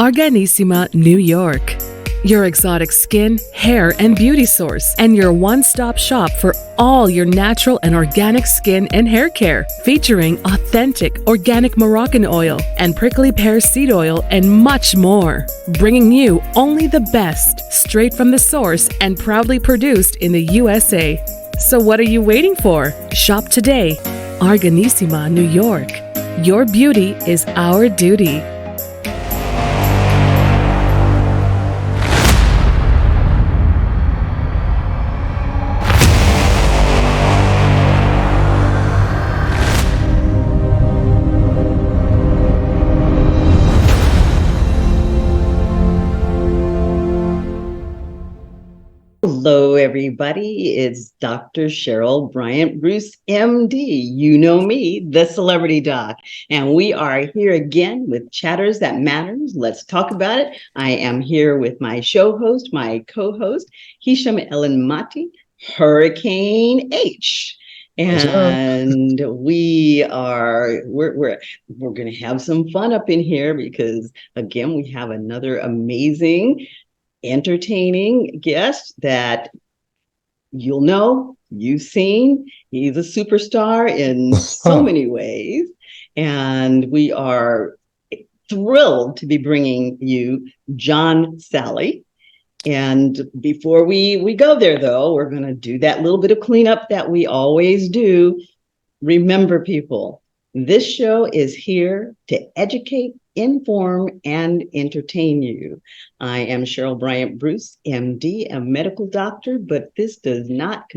Arganissima, New York. Your exotic skin, hair, and beauty source, and your one-stop shop for all your natural and organic skin and hair care, featuring authentic organic Moroccan oil and prickly pear seed oil and much more. Bringing you only the best, straight from the source and proudly produced in the USA. So what are you waiting for? Shop today. Arganissima, New York. Your beauty is our duty. Hello, everybody. It's Dr. Cheryl BryantBruce, MD. You know me, the celebrity doc. And we are here again with Chatters That Matters. Let's talk about it. I am here with my show host, my co-host, Hisham Ellen Mati, Hurricane H. And we're going to have some fun up in here because, again, we have another amazing entertaining guest that you'll know, you've seen. He's a superstar in so many ways. And we are thrilled to be bringing you John Salley. And before we go there, though, we're going to do that little bit of cleanup that we always do. Remember, people, this show is here to educate, inform, and entertain you. I am Cheryl BryantBruce, MD, a medical doctor, but this does not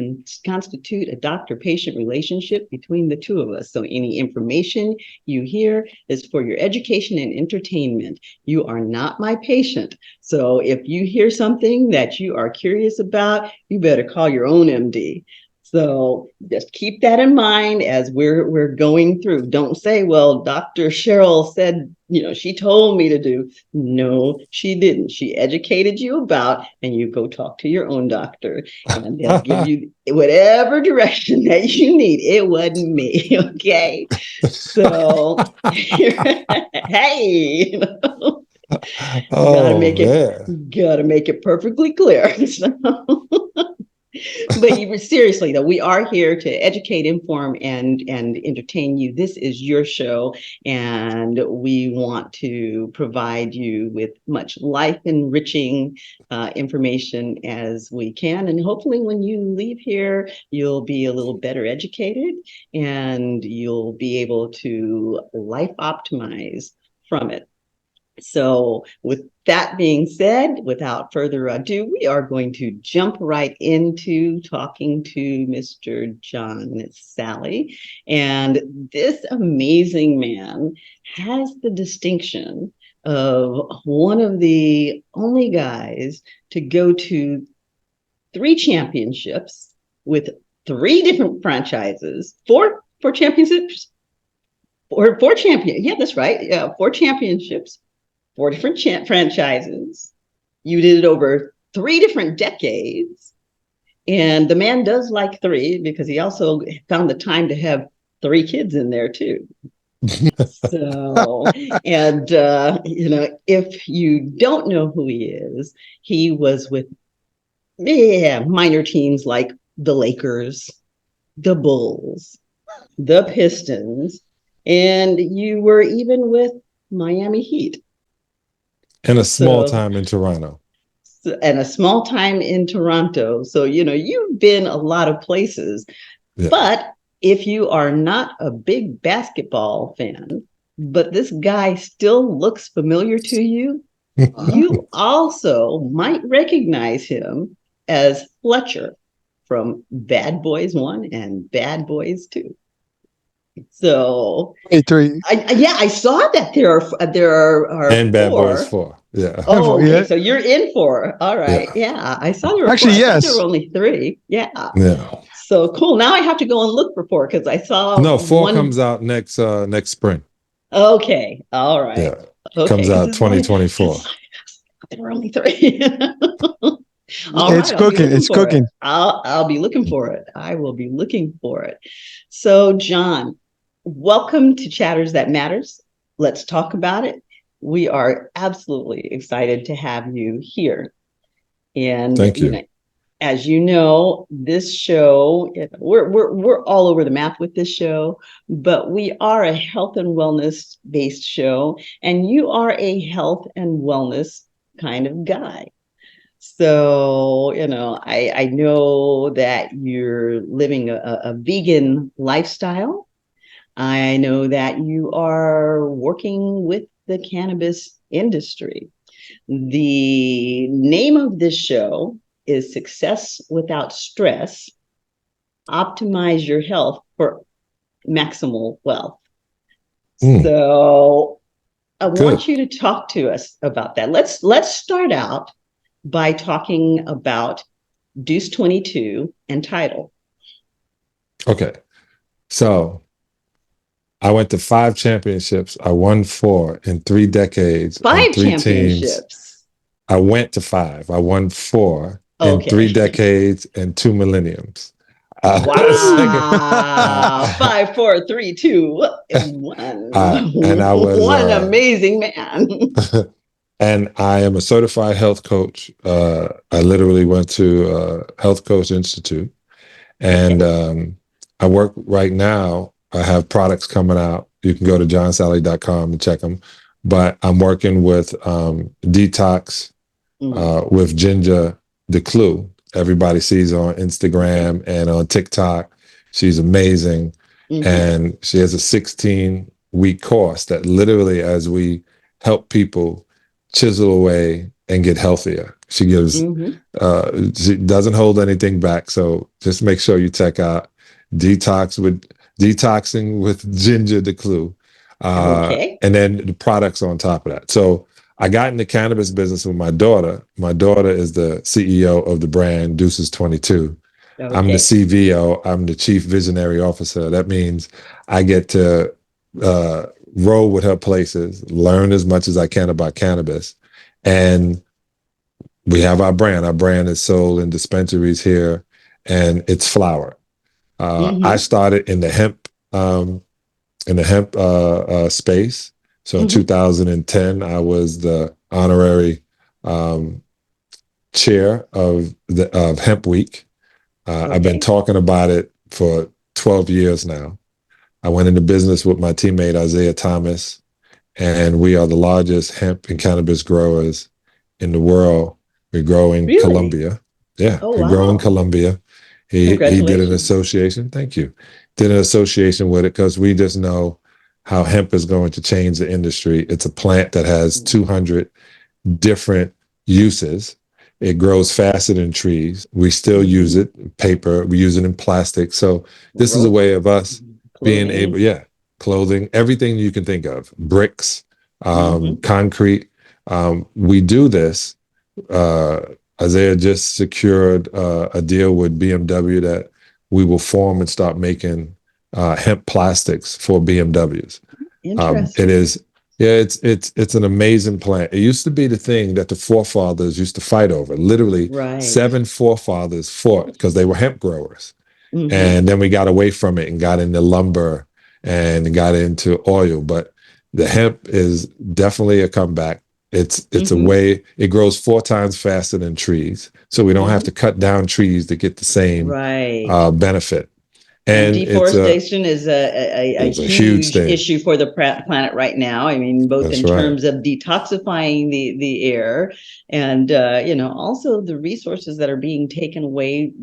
constitute a doctor-patient relationship between the two of us. So any information you hear is for your education and entertainment. You are not my patient. So if you hear something that you are curious about, you better call your own MD. So just keep that in mind as we're going through. Don't say, well, Dr. Cheryl said, she told me to do. No, she didn't. She educated you about, and you go talk to your own doctor and they'll give you whatever direction that you need. It wasn't me. Okay. So, hey, gotta make it perfectly clear. But seriously, though, we are here to educate, inform, and entertain you. This is your show, and we want to provide you with much life-enriching information as we can. And hopefully when you leave here, you'll be a little better educated, and you'll be able to life optimize from it. So with that being said, without further ado, we are going to jump right into talking to Mr. John Salley. And this amazing man has the distinction of one of the only guys to go to 3 championships with 3 different franchises, four championships, or 4 champions. Yeah, that's right. Yeah, 4 championships. 4 different franchises. You did it over 3 different decades. And the man does like 3 because he also found the time to have 3 kids in there too. So, and, if you don't know who he is, he was with minor teams like the Lakers, the Bulls, the Pistons, and you were even with Miami Heat. And a small time in Toronto. And a small time in Toronto. So, you've been a lot of places. Yeah. But if you are not a big basketball fan, but this guy still looks familiar to you, you also might recognize him as Fletcher from Bad Boys 1 and Bad Boys 2. So, 3. I saw that there are and Bad 4. Boys 4. Yeah. Oh, okay. So you're in 4. All right. Yeah. I saw there were actually 4. yes. There were only 3. Yeah. Yeah. So cool. Now I have to go and look for 4 because I saw 4 comes out next spring. Okay. All right. Yeah. Okay. Comes out 2024. There were only 3. It's cooking. I'll be looking for it. I will be looking for it. So, John, welcome to Chatters That Matters. Let's talk about it. we are absolutely excited to have you here. And Thank you. As you know, this show, we're all over the map with this show, but we are a health and wellness based show, and you are a health and wellness kind of guy. So, I know that you're living a vegan lifestyle. I know that you are working with the cannabis industry. The name of this show is Success Without Stress. Optimize your health for maximal wealth. So I want you to talk to us about that. Let's start out by talking about Deuce 22 and title. Okay. So I went to 5 championships. I won 4 in 3 decades. 5 3 championships. Teams. I went to 5. I won 4 in 3 decades and 2 millenniums. Wow. 5, 4, 3, 2, 1. And I was what an amazing man. And I am a certified health coach. I literally went to Health Coach Institute. And I work right now. I have products coming out. You can go to johnsalley.com and check them. But I'm working with Detox with Ginger DeClue. Everybody sees her on Instagram and on TikTok. She's amazing. And she has a 16-week course that literally, as we help people chisel away and get healthier, she gives, she doesn't hold anything back. So just make sure you check out Detoxing with Ginger DeClue. And then the products on top of that. So I got in the cannabis business with my daughter. My daughter is the CEO of the brand Deuces 22. I'm the CVO. I'm the Chief Visionary Officer. That means I get to roll with her places, learn as much as I can about cannabis. And we have our brand. Our brand is sold in dispensaries here, and it's flower. I started in the hemp space. So in 2010, I was the honorary chair of Hemp Week. I've been talking about it for 12 years now. I went into business with my teammate Isaiah Thomas, and we are the largest hemp and cannabis growers in the world. We grow in Colombia. Yeah, we grow in Colombia. He did an association. Thank you. Did an association with it because we just know how hemp is going to change the industry. It's a plant that has 200 different uses. It grows faster than trees. We still use it, paper. We use it in plastic. So this is a way of us being able, clothing, everything you can think of, bricks, concrete. We do this. Isaiah just secured a deal with BMW that we will form and start making hemp plastics for BMWs. It is, it's an amazing plant. It used to be the thing that the forefathers used to fight over. Literally, 7 forefathers fought because they were hemp growers. And then we got away from it and got into lumber and got into oil. But the hemp is definitely a comeback. It's a way, it grows 4 times faster than trees. So we don't have to cut down trees to get the same benefit. And deforestation is a huge issue for the planet right now. I mean, both in terms of detoxifying the air and, also the resources that are being taken away,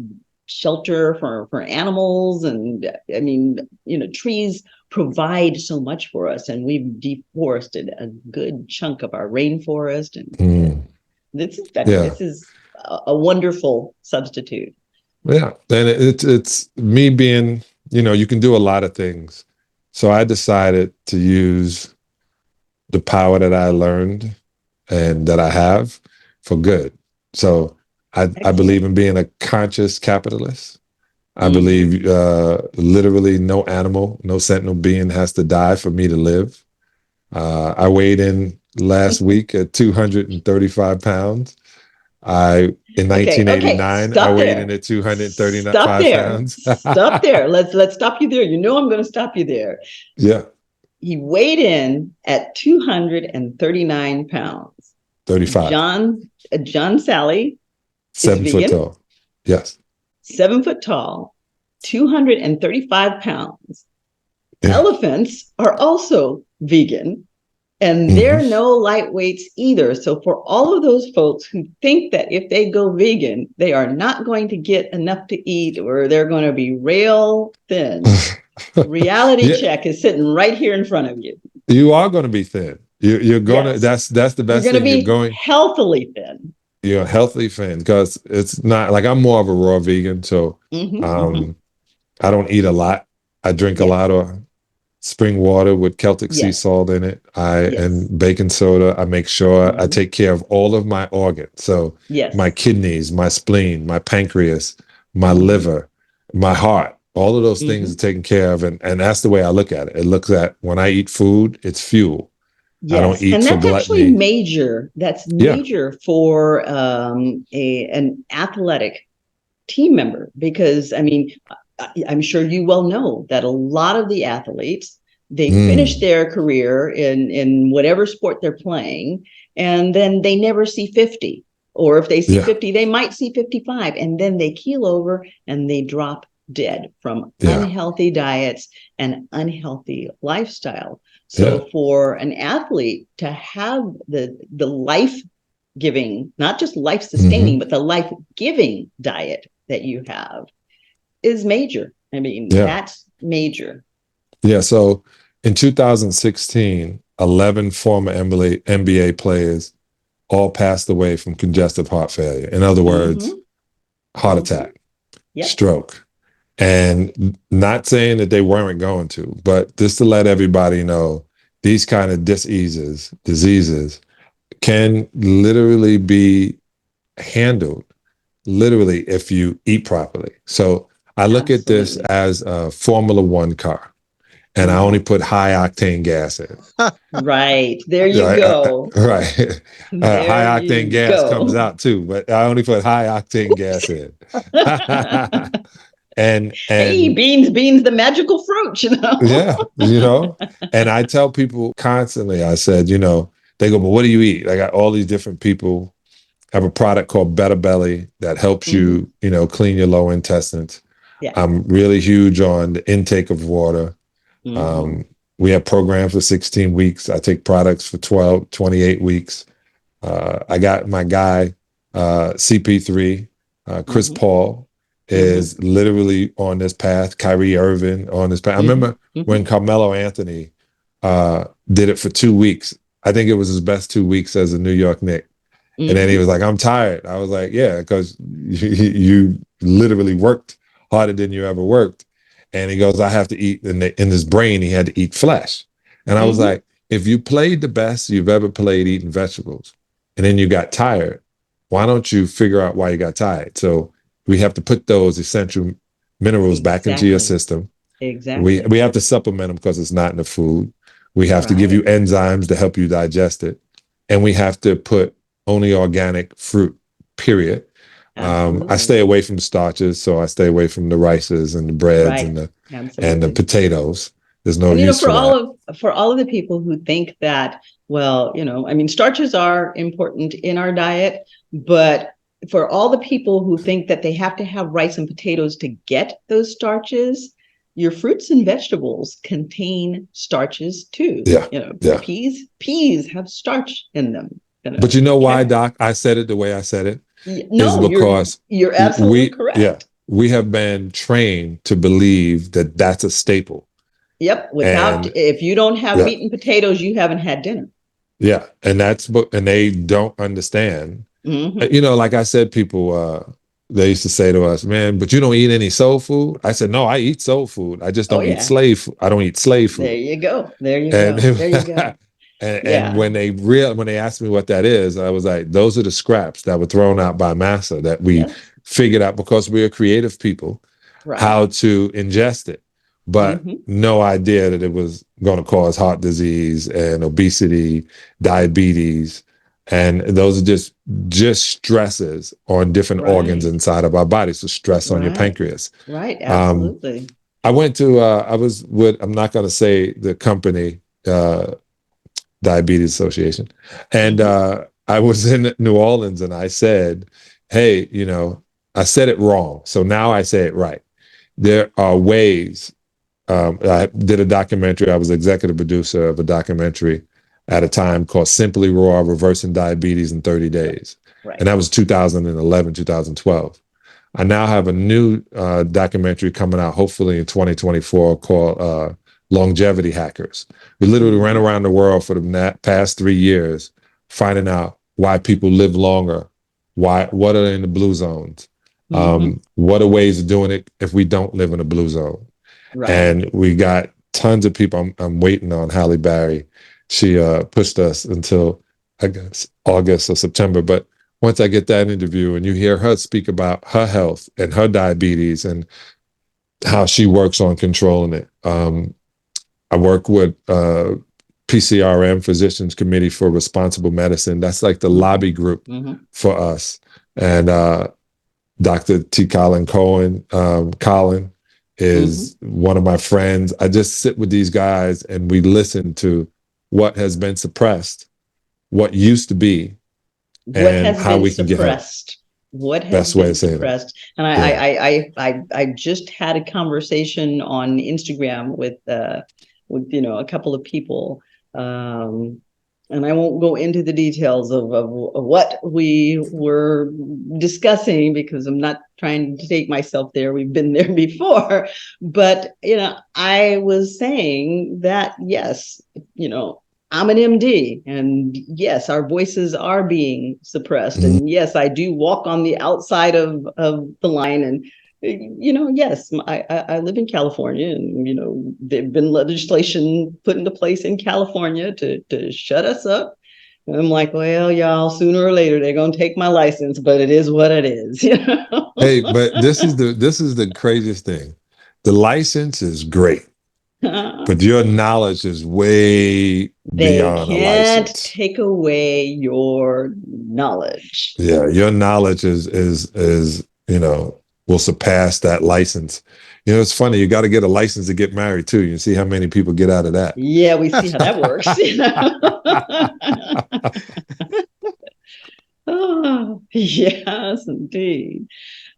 shelter for animals. And I mean, trees provide so much for us, and we've deforested a good chunk of our rainforest. And this is a wonderful substitute. Yeah, and it's me being, you can do a lot of things. So I decided to use the power that I learned and that I have for good. So I believe in being a conscious capitalist. I believe literally no animal, no sentient being has to die for me to live. I weighed in last week at 235 pounds. In 1989, I weighed in at 235 pounds. Stop there. Let's stop you there. I'm going to stop you there. Yeah. he weighed in at 239 pounds. 35. John Salley is 7 foot vegan, tall. Yes. 7 foot tall, 235 pounds. Yeah. Elephants are also vegan, and they're no lightweights either. So for all of those folks who think that if they go vegan, they are not going to get enough to eat or they're going to be rail thin, reality check is sitting right here in front of you. You are going to be thin. You're going to, that's the best you're thing. You're going healthily thin. You're healthy thin, because it's not like, I'm more of a raw vegan. So I don't eat a lot. I drink a lot of spring water with Celtic sea salt in it. And baking soda. I make sure I take care of all of my organs. So my kidneys, my spleen, my pancreas, my liver, my heart, all of those things are taken care of. And that's the way I look at it. It looks at, when I eat food, it's fuel. I don't eat for gluttony. And that's actually major. That's major for an athletic team member, because I mean, I'm sure you well know that a lot of the athletes, they finish their career in whatever sport they're playing, and then they never see 50. Or if they see 50, they might see 55, and then they keel over and they drop dead from unhealthy diets and unhealthy lifestyle. So for an athlete to have the life-giving, not just life-sustaining, but the life-giving diet that you have is major. I mean, that's major. Yeah. So in 2016, 11 former NBA players all passed away from congestive heart failure. In other words, heart attack, stroke. And not saying that they weren't going to, but just to let everybody know, these kind of diseases can literally be handled literally if you eat properly. So I look at this as a Formula One car, and I only put high octane gas in. Right. There you go. Right. High octane gas comes out too, but I only put high octane gas in. And hey, beans, the magical fruit, you know? Yeah, you know, and I tell people constantly, I said, you know, they go, but what do you eat? I got all these different people. Have a product called Better Belly that helps you, you know, clean your lower intestines. Yeah. I'm really huge on the intake of water. We have programs for 16 weeks. I take products for 12, 28 weeks. I got my guy, CP3, Chris Paul, is literally on this path. Kyrie Irving on this path. I remember when Carmelo Anthony did it for 2 weeks. I think it was his best 2 weeks as a New York Knick. And then he was like, I'm tired. I was like, yeah, because you literally worked harder than you ever worked. And he goes, I have to eat. In his brain, he had to eat flesh. And I was like, if you played the best you've ever played eating vegetables, and then you got tired, why don't you figure out why you got tired? So we have to put those essential minerals back into your system. Exactly. We have to supplement them because it's not in the food. We have to give you enzymes to help you digest it. And we have to put only organic fruit, period. I stay away from the starches, so I stay away from the rices and the breads and the potatoes. There's no use for that. For all of the people who think that, well, you know, I mean, starches are important in our diet, but for all the people who think that they have to have rice and potatoes to get those starches, your fruits and vegetables contain starches too. Yeah. You know, peas have starch in them. You know? But you know why, Doc? I said it the way I said it. No, is because you're absolutely correct. Yeah, we have been trained to believe that that's a staple. Yep. If you don't have meat and potatoes, you haven't had dinner. Yeah, and they don't understand. You know, like I said, people they used to say to us, "Man, but you don't eat any soul food." I said, "No, I eat soul food. I just don't eat slave food. I don't eat slave food." There you go. There you go. And when they asked me what that is, I was like, those are the scraps that were thrown out by massa that we figured out because we're creative people, how to ingest it, but no idea that it was going to cause heart disease and obesity, diabetes. And those are just stresses on different organs inside of our body. So stress on your pancreas. Right. Absolutely. I went to, I was with, I'm not going to say the company, Diabetes Association. And I was in New Orleans and I said, hey, I said it wrong. So now I say it right. There are ways. I did a documentary. I was executive producer of a documentary at a time called Simply Raw, Reversing Diabetes in 30 Days. Right. And that was 2011, 2012. I now have a new documentary coming out, hopefully in 2024, called Longevity Hackers. We literally ran around the world for the past 3 years, finding out why people live longer, what are in the blue zones, what are ways of doing it if we don't live in a blue zone. Right. And we got tons of people. I'm waiting on Halle Berry. She pushed us until, I guess, August or September. But once I get that interview and you hear her speak about her health and her diabetes and how she works on controlling it. I work with PCRM, Physicians Committee for Responsible Medicine. That's like the lobby group for us. And Dr. T. Colin is one of my friends. I just sit with these guys and we listen to what has been suppressed, what used to be, and how we can get help. What has been suppressed? And I just had a conversation on Instagram with a couple of people, and I won't go into the details of what we were discussing because I'm not trying to take myself there. We've been there before, but I was saying that yes, I'm an MD, and yes, our voices are being suppressed, and yes, I do walk on the outside of the line, and yes, I live in California, and there've been legislation put into place in California to shut us up. And I'm like, well, y'all, sooner or later they're gonna take my license, but it is what it is. Hey, but this is the craziest thing. The license is great. But your knowledge is way beyond a license. They can't take away your knowledge. Yeah, your knowledge is will surpass that license. It's funny. You got to get a license to get married too. You see how many people get out of that. Yeah, we see how that works. Oh, yes, indeed.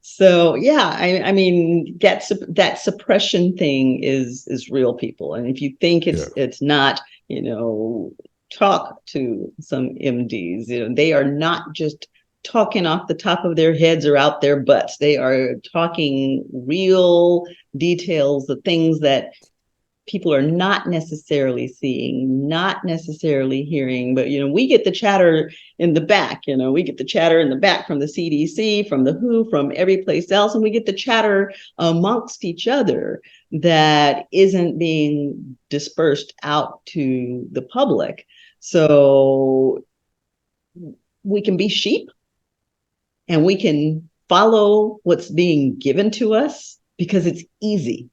So yeah, I mean that suppression thing is real, people. And if you think it's not, talk to some MDs. They are not just talking off the top of their heads or out their butts. They are talking real details, the things that people are not necessarily seeing, not necessarily hearing, but we get the chatter in the back. We get the chatter in the back from the CDC, from the WHO, from every place else, and we get the chatter amongst each other that isn't being dispersed out to the public. So we can be sheep, and we can follow what's being given to us because it's easy.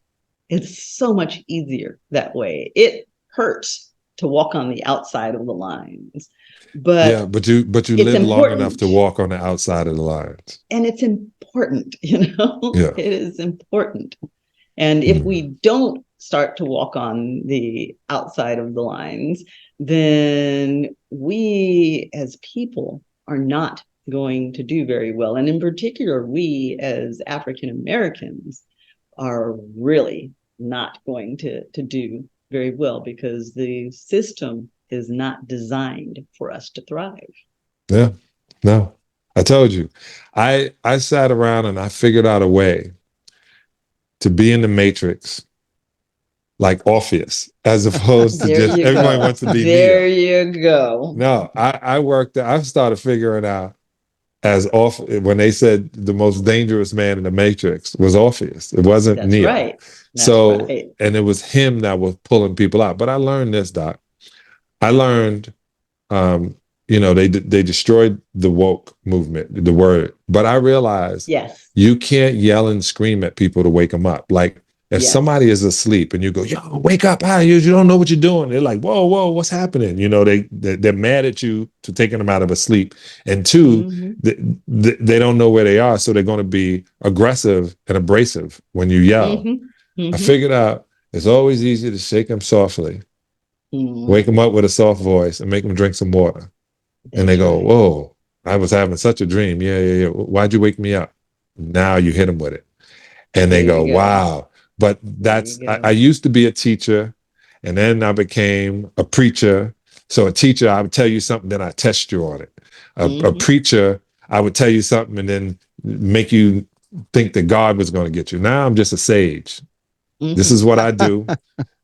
It's so much easier that way. It hurts to walk on the outside of the lines, but you live long enough to walk on the outside of the lines, and it's important. It is important. And if we don't start to walk on the outside of the lines, then we as people are not going to do very well. And in particular, we as African Americans are really not going to do very well because the system is not designed for us to thrive. Yeah, no, I told you. I sat around and I figured out a way to be in the matrix like Orpheus, as opposed to just everybody wants to be there Neo. You go. No, I started figuring out when they said the most dangerous man in the Matrix was Orpheus. It wasn't Neo. Right. And it was him that was pulling people out. But I learned this, Doc. I learned, they destroyed the woke movement, the word. But I realized you can't yell and scream at people to wake them up. Like if somebody is asleep and you go, yo, wake up, you don't know what you're doing. They're like, whoa, what's happening? They're mad at you for taking them out of a sleep. And two, they don't know where they are. So they're going to be aggressive and abrasive when you yell. I figured out it's always easy to shake them softly Wake them up with a soft voice and make them drink some water. And they go, whoa, I was having such a dream. Yeah. Why'd you wake me up? Now you hit them with it. And they go, wow. But I used to be a teacher, and then I became a preacher. So a teacher, I would tell you something, then I test you on it. A preacher, I would tell you something and then make you think that God was going to get you. Now I'm just a sage. This is what I do.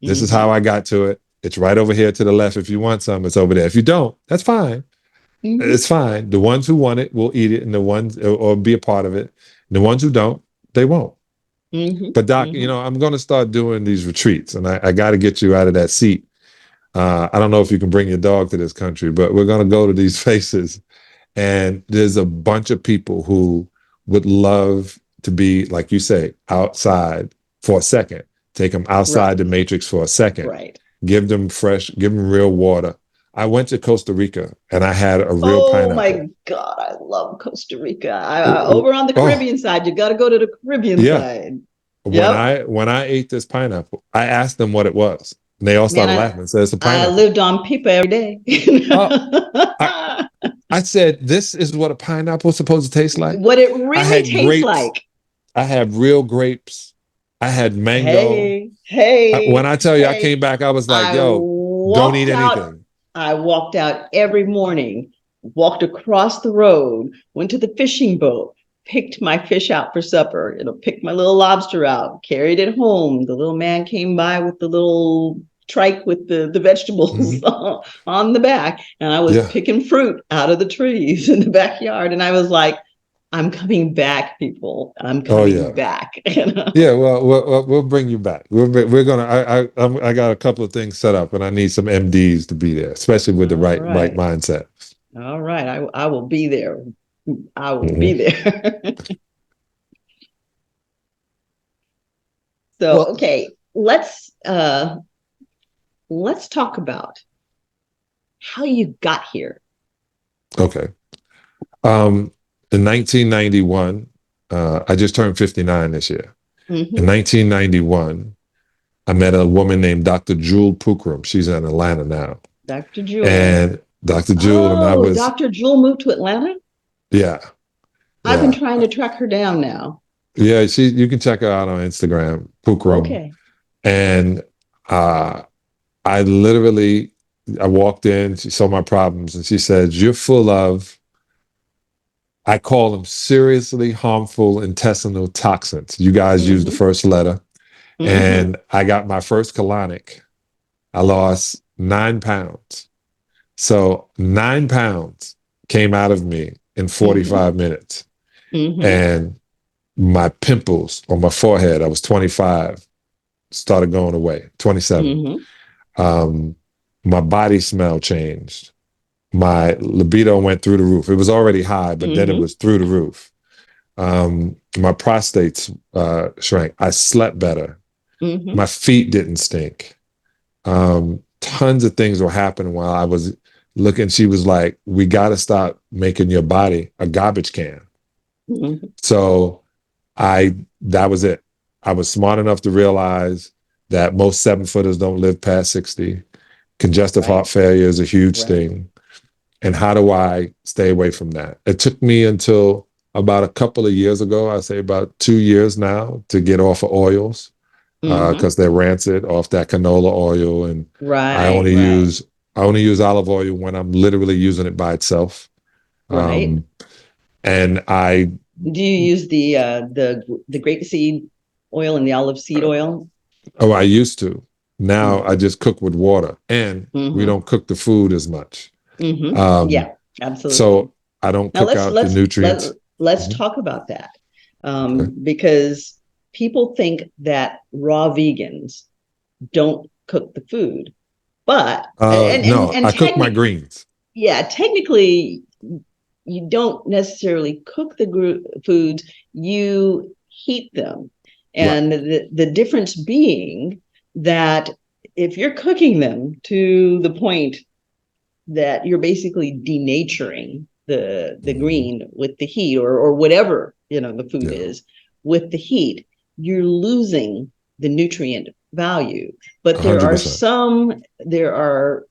This is how I got to it. It's right over here to the left. If you want some, it's over there. If you don't, that's fine. It's fine. The ones who want it will eat it, and the ones or be a part of it. The ones who don't, they won't. But Doc, I'm going to start doing these retreats, and I got to get you out of that seat. I don't know if you can bring your dog to this country, but we're going to go to these places, and there's a bunch of people who would love to be, like you say, outside for a second. Take them outside the matrix for a second. Right. Give them real water. I went to Costa Rica and I had a real pineapple. Oh my God, I love Costa Rica. Over on the Caribbean side, you got to go to the Caribbean side. When I ate this pineapple, I asked them what it was. And they all started laughing and said, it's a pineapple. I lived on pipa every day. I said, this is what a pineapple is supposed to taste like? What it really tastes like. I had real grapes. I had mango. When I tell you, I came back, I was like, don't eat anything. I walked out every morning, walked across the road, went to the fishing boat, picked my fish out for supper, picked my little lobster out, carried it home. The little man came by with the little trike with the vegetables on the back. And I was picking fruit out of the trees in the backyard. And I was like, I'm coming back, people. I'm coming back. Yeah, well, we'll bring you back. We're gonna. I got a couple of things set up, and I need some MDs to be there, especially with the right mindset. All right, I will be there. I will be there. So, okay, let's talk about how you got here. Okay. In 1991, I just turned 59 this year. In 1991, I met a woman named Dr. Jewel Pookrum. She's in Atlanta now. Dr. Jewel. And Dr. Jewel and I was... Dr. Jewel moved to Atlanta? Yeah. I've been trying to track her down now. Yeah, you can check her out on Instagram, Pookrum. Okay. And I walked in, she saw my problems, and she said, you're full of... I call them seriously harmful intestinal toxins. You guys use the first letter. And I got my first colonic. I lost 9 pounds. So 9 pounds came out of me in 45 minutes. And my pimples on my forehead, I was 25, started going away, 27. My body smell changed. My libido went through the roof. It was already high, but then it was through the roof. My prostate shrank. I slept better. My feet didn't stink. Tons of things were happening while I was looking. She was like, we got to stop making your body a garbage can. So that was it. I was smart enough to realize that most 7-footers don't live past 60. Congestive heart failure is a huge thing. And how do I stay away from that? It took me until about a couple of years ago, I say about 2 years now, to get off of oils because they're rancid, off that canola oil. And I only use olive oil when I'm literally using it by itself. And do you use the grapeseed oil and the olive seed oil? Oh, I used to. Now I just cook with water, and we don't cook the food as much. Yeah, absolutely. So I don't cook out the nutrients. Let's talk about that because people think that raw vegans don't cook the food, but I cook my greens. Yeah, technically, you don't necessarily cook the foods; you heat them, and the difference being that if you're cooking them to the point that you're basically denaturing the green with the heat or whatever the food is with the heat, you're losing the nutrient value. But there are 100%.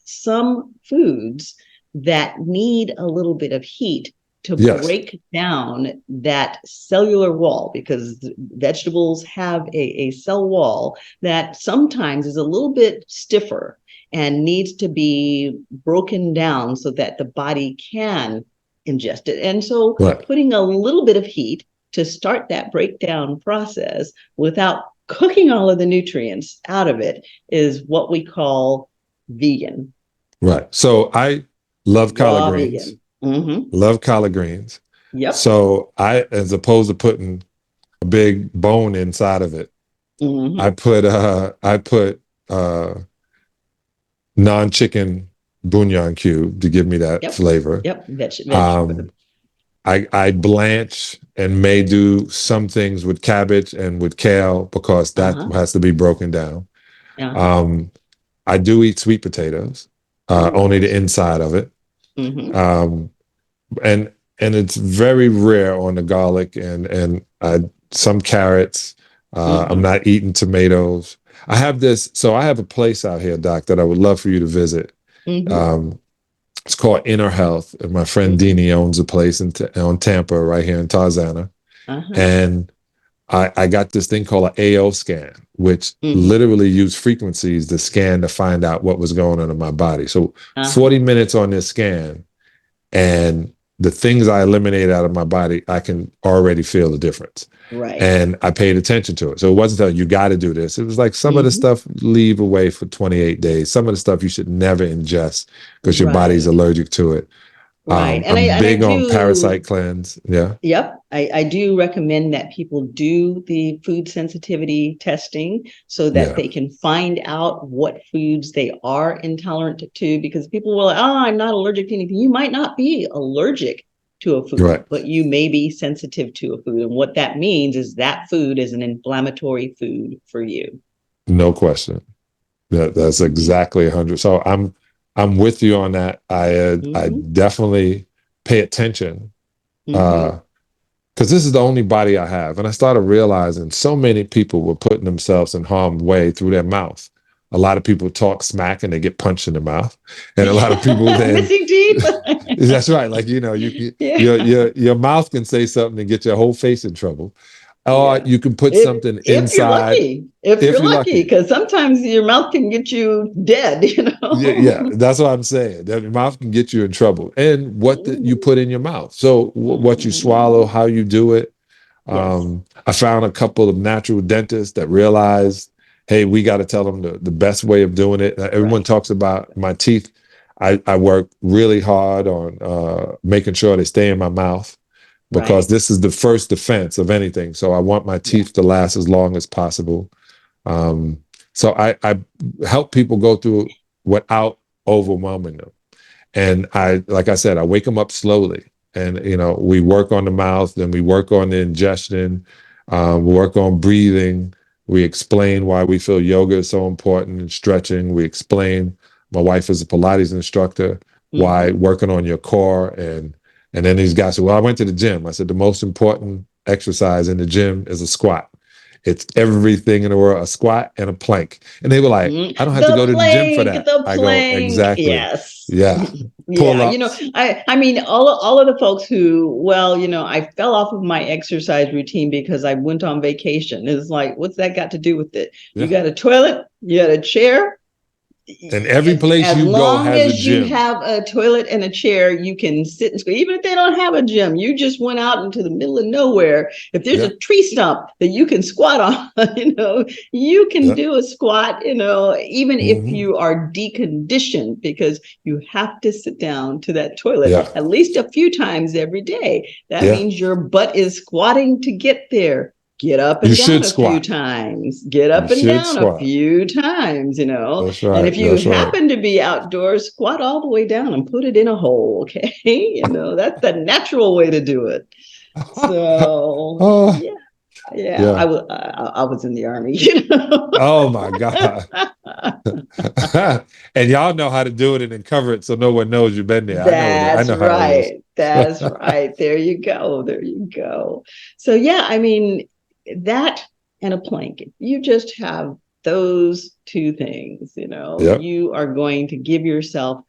some foods that need a little bit of heat to Yes. break down that cellular wall, because vegetables have a cell wall that sometimes is a little bit stiffer and needs to be broken down so that the body can ingest it. And so Right. putting a little bit of heat to start that breakdown process without cooking all of the nutrients out of it is what we call vegan. Right. So I love collard Raw greens. vegan. Love collard greens. Yep. So as opposed to putting a big bone inside of it, I put non-chicken bouillon cube to give me that flavor. Yep. Vegetable. I blanch and may do some things with cabbage and with kale because that has to be broken down. I do eat sweet potatoes, only the inside of it. And it's very rare on the garlic and some carrots. I'm not eating tomatoes. I have a place out here, Doc, that I would love for you to visit. It's called Inner Health, and my friend Deanie owns a place on Tampa, right here in Tarzana. And I got this thing called an AO scan, which literally use frequencies to scan to find out what was going on in my body. So 40 minutes on this scan, and the things I eliminate out of my body, I can already feel the difference. Right. And I paid attention to it. So it wasn't telling you got to do this. It was like some of the stuff leave away for 28 days. Some of the stuff you should never ingest because your body's allergic to it. Right. I'm big on parasite cleanse. Yeah. Yep. I do recommend that people do the food sensitivity testing so that they can find out what foods they are intolerant to, because people will, I'm not allergic to anything. You might not be allergic to a food, but you may be sensitive to a food. And what that means is that food is an inflammatory food for you. No question. That's exactly 100. So I'm with you on that. I definitely pay attention because this is the only body I have. And I started realizing so many people were putting themselves in harm's way through their mouth. A lot of people talk smack and they get punched in the mouth. And a lot of people then missing teeth. That's right. Like, your mouth can say something and get your whole face in trouble. Or you can put something inside. If you're lucky, because sometimes your mouth can get you dead, Yeah, that's what I'm saying. That your mouth can get you in trouble. And what you put in your mouth. So what you swallow, how you do it. I found a couple of natural dentists that realized, hey, we got to tell them the best way of doing it. Everyone talks about my teeth. I work really hard on making sure they stay in my mouth, because this is the first defense of anything. So I want my teeth to last as long as possible. So I help people go through without overwhelming them. And like I said, I wake them up slowly. And, we work on the mouth, then we work on the ingestion, we work on breathing. We explain why we feel yoga is so important and stretching. We explain, my wife is a Pilates instructor, why working on your core. And then these guys said, well, I went to the gym. I said, the most important exercise in the gym is a squat. It's everything in the world, a squat and a plank. And they were like, I don't have to go to the gym for that. I go, exactly. Yes. Yeah. Pull-ups. I mean, all of the folks who, I fell off of my exercise routine because I went on vacation. It's like, what's that got to do with it? You got a toilet, you got a chair. And every place you go has a gym. As long as you have a toilet and a chair, you can sit and squat. Even if they don't have a gym, you just went out into the middle of nowhere. If there's a tree stump that you can squat on, you can do a squat, even if you are deconditioned, because you have to sit down to that toilet at least a few times every day. That means your butt is squatting to get there. Get up and down a few times. Get up and down a few times, That's right. And if you happen to be outdoors, squat all the way down and put it in a hole, okay? That's the natural way to do it. So, I was in the Army, Oh, my God. And y'all know how to do it and then cover it so no one knows you've been there. That's I know right. That's right. There you go. So, I mean, that and a plank. If you just have those two things, Yep. you are going to give yourself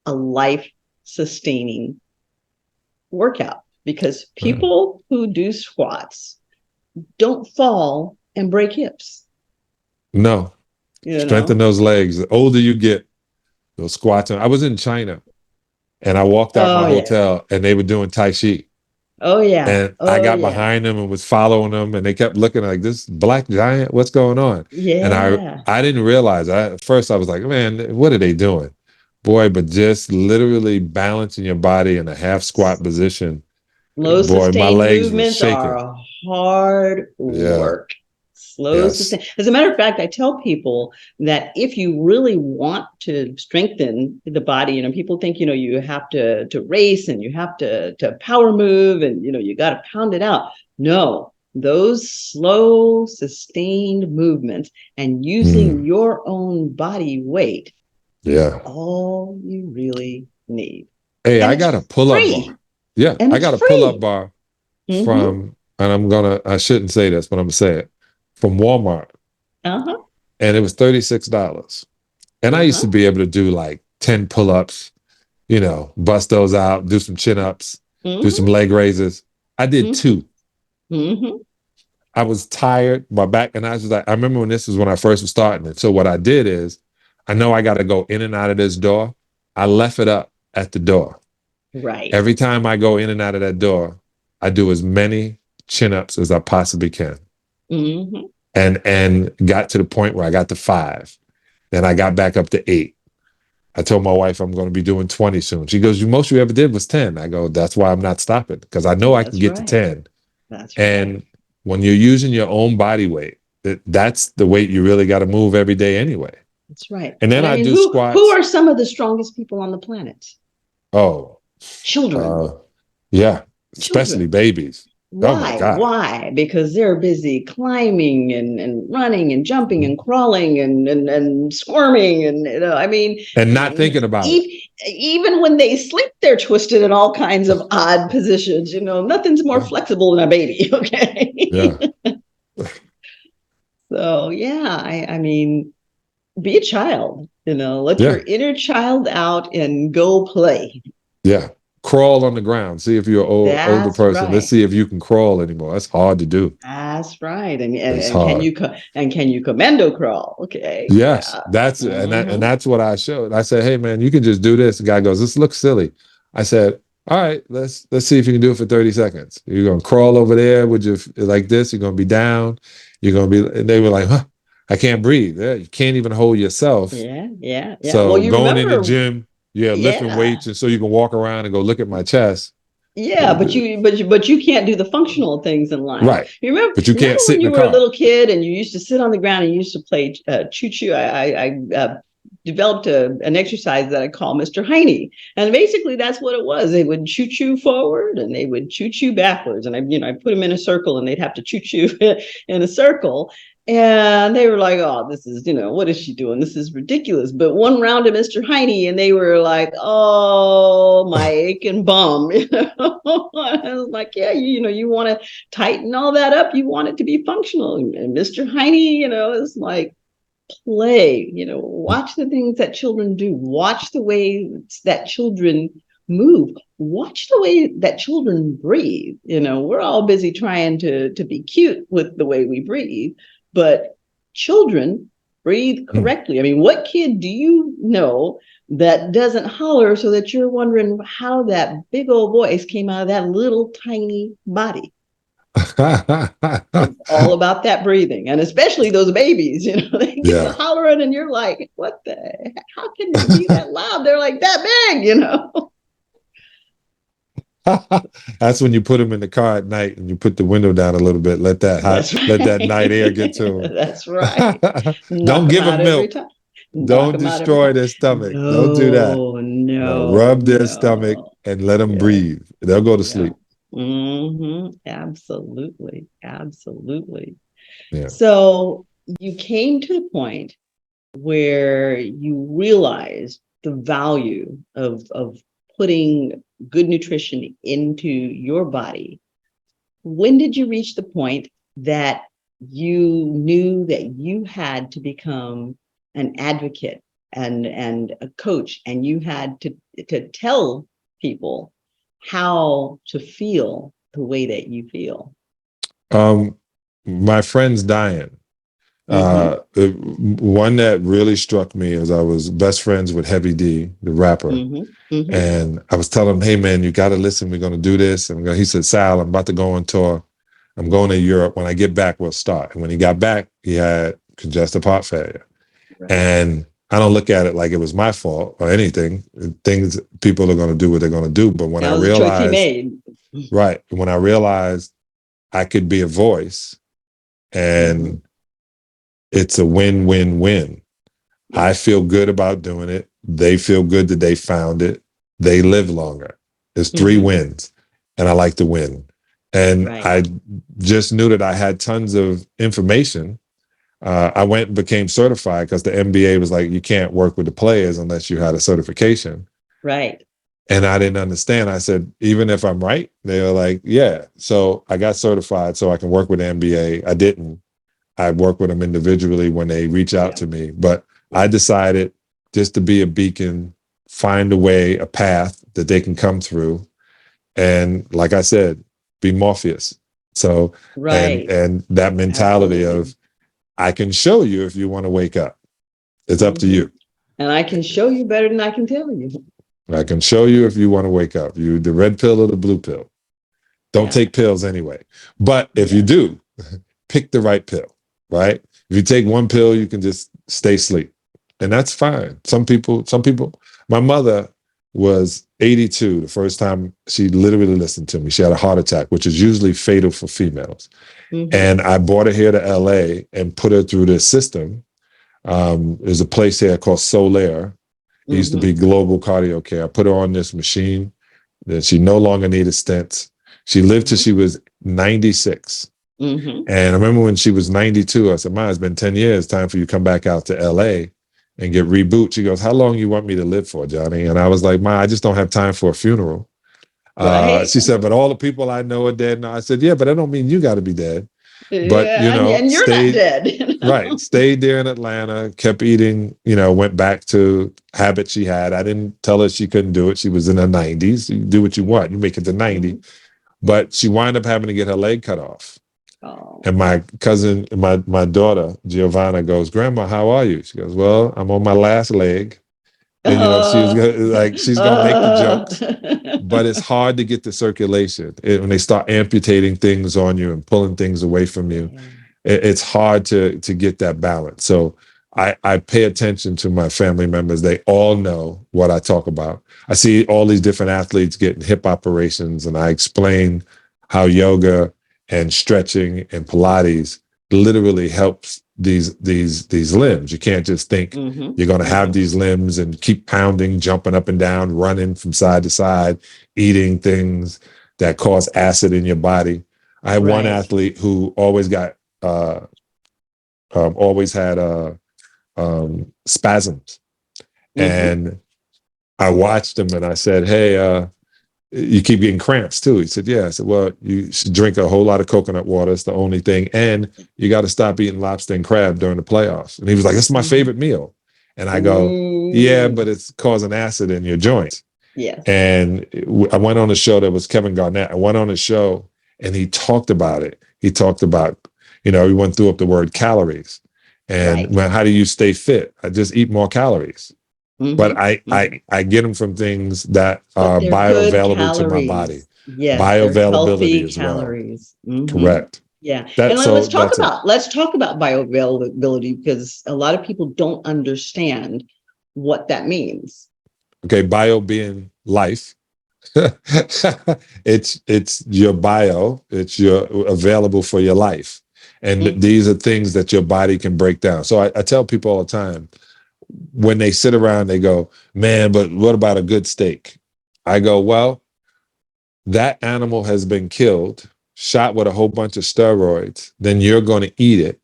a life sustaining workout, because people who do squats don't fall and break hips. No. Strengthen those legs. The older you get, those squats. I was in China and I walked out my hotel and they were doing Tai Chi. Oh, yeah. And I got behind them and was following them, and they kept looking like, this black giant, what's going on? Yeah. And I didn't realize. At first I was like, man, what are they doing? Boy, but just literally balancing your body in a half squat position. Low Boy, my sustained legs were movements shaking. are hard work. Slow sustain. As a matter of fact, I tell people that if you really want to strengthen the body, people think, you have to race and you have to power move and, you got to pound it out. No, those slow, sustained movements and using your own body weight. Yeah. All you really need. Hey, I got a pull-up bar. Yeah, I got a pull-up bar from, and I shouldn't say this, but I'm gonna say it, from Walmart. And it was $36. And I used to be able to do like 10 pull-ups, bust those out, do some chin-ups, do some leg raises. I did 2. I was tired, my back, and I was like, I remember when I first was starting it. So what I did is, I know I got to go in and out of this door. I left it up at the door. Right. Every time I go in and out of that door, I do as many chin-ups as I possibly can. And got to the point where I got to 5. Then I got back up to 8. I told my wife I'm going to be doing 20 soon. She goes, most you ever did was 10. I go, that's why I'm not stopping, because I know I can get to 10. That's right. And when you're using your own body weight, that's the weight you really got to move every day anyway. That's right. And then I do squats. Who are some of the strongest people on the planet? Oh, children. Yeah, especially babies. Why? Oh my God. Why? Because they're busy climbing and running and jumping and crawling and squirming and not thinking about it. Even when they sleep, they're twisted in all kinds of odd positions. Nothing's more flexible than a baby. Okay. Yeah. So I mean, be a child. Let your inner child out and go play. Yeah. Crawl on the ground. See if you're an older person. Right. Let's see if you can crawl anymore. That's hard to do. That's right. And can you commando crawl? Okay. Yes, that's and that's what I showed. I said, hey man, you can just do this. The guy goes, this looks silly. I said, all right, let's see if you can do it for 30 seconds. You're gonna crawl over there with your like this. You're gonna be down. You're gonna be. And they were like, huh, I can't breathe. Yeah, you can't even hold yourself. Yeah. So going in the gym. Lifting weights, and so you can walk around and go look at my chest. Yeah, but you can't do the functional things in life, right? You remember? But you can't sit when in you the were car. a little kid and you used to sit on the ground and you used to play choo-choo. I developed an exercise that I call Mr. Heine, and basically that's what it was. They would choo-choo forward and they would choo-choo backwards, and I put them in a circle and they'd have to choo-choo in a circle. And they were like, oh, this is, what is she doing? This is ridiculous. But one round of Mr. Heine, and they were like, oh, my aching bum. I was like, yeah, you want to tighten all that up. You want it to be functional. And Mr. Heine, is like, play, watch the things that children do. Watch the way that children move. Watch the way that children breathe. We're all busy trying to be cute with the way we breathe. But children breathe correctly. I mean, what kid do you know that doesn't holler so that you're wondering how that big old voice came out of that little tiny body? It's all about that breathing, and especially those babies, they get hollering and you're like, what the heck? How can you be that loud? They're like that big, That's when you put them in the car at night and you put the window down a little bit. Let that night air get to them. That's right. Don't give them milk. Don't destroy their stomach. No, don't do that. No. Rub their stomach and let them breathe. They'll go to sleep. Absolutely. Yeah. So you came to the point where you realized the value of putting good nutrition into your body. When did you reach the point that you knew that you had to become an advocate and a coach, and you had to tell people how to feel the way that you feel. My friend's dying. Mm-hmm. One that really struck me is I was best friends with Heavy D, the rapper. Mm-hmm. Mm-hmm. And I was telling him, hey, man, you got to listen. We're going to do this. And he said, Sal, I'm about to go on tour. I'm going to Europe. When I get back, we'll start. And when he got back, he had congestive heart failure. Right. And I don't look at it like it was my fault or anything. Things, people are going to do what they're going to do. But when That I was a choice he realized, made. right, when I realized I could be a voice and it's a win-win-win. I feel good about doing it. They feel good that they found it. They live longer. There's 3 wins, and I like to win. And I just knew that I had tons of information. I went and became certified because the NBA was like, you can't work with the players unless you had a certification. Right. And I didn't understand. I said, even if I'm right, they were like, yeah. So I got certified so I can work with the NBA. I didn't. I work with them individually when they reach out to me. But I decided just to be a beacon, find a way, a path that they can come through. And like I said, be Morpheus. So, and that mentality of, I can show you if you want to wake up. It's up to you. And I can show you better than I can tell you. I can show you if you want to wake up. You, the red pill or the blue pill. Don't take pills anyway. But if you do, pick the right pill, right? If you take one pill, you can just stay asleep. And that's fine. Some people, my mother was 82 the first time she literally listened to me. She had a heart attack, which is usually fatal for females. And I brought her here to LA and put her through this system. There's a place here called Salley. It used to be Global Cardio Care. I put her on this machine that she no longer needed stents. She lived till she was 96. And I remember when she was 92, I said, Ma, it's been 10 years, time for you to come back out to LA and get reboot. She goes, how long you want me to live for, Johnny? And I was like, Ma, I just don't have time for a funeral. She said, but all the people I know are dead now. I said, yeah, but that don't mean you got to be dead. But, and you're not dead. Right. Stayed there in Atlanta, kept eating, went back to habits she had. I didn't tell her she couldn't do it. She was in her 90s. You do what you want. You make it to 90. But she wound up having to get her leg cut off. And my cousin, my daughter, Giovanna, goes, Grandma, how are you? She goes, well, I'm on my last leg. And, she's going to make the jokes. But it's hard to get the circulation. When they start amputating things on you and pulling things away from you, it's hard to get that balance. So I pay attention to my family members. They all know what I talk about. I see all these different athletes getting hip operations, and I explain how yoga and stretching and Pilates literally helps these limbs. You can't just think you're going to have these limbs and keep pounding, jumping up and down, running from side to side, eating things that cause acid in your body. I had one athlete who always got always had spasms, and I watched him and I said, hey, you keep getting cramps too. He said, yeah. I said, well, you should drink a whole lot of coconut water. It's the only thing. And you got to stop eating lobster and crab during the playoffs. And he was like, that's my favorite meal. And I go, yeah, but it's causing acid in your joints. Yes. And I went on a show that was Kevin Garnett. I went on a show and he talked about it. He talked about, he went through up the word calories. And how do you stay fit? I just eat more calories. But I get them from things that are bioavailable to my body. Yes, bioavailability as calories. Well. Correct. Yeah. And let's talk about bioavailability, because a lot of people don't understand what that means. Okay, bio being life. It's your bio, it's your available for your life. And these are things that your body can break down. So I tell people all the time, when they sit around, they go, man, but what about a good steak? I go, well, that animal has been killed, shot with a whole bunch of steroids, then you're going to eat it.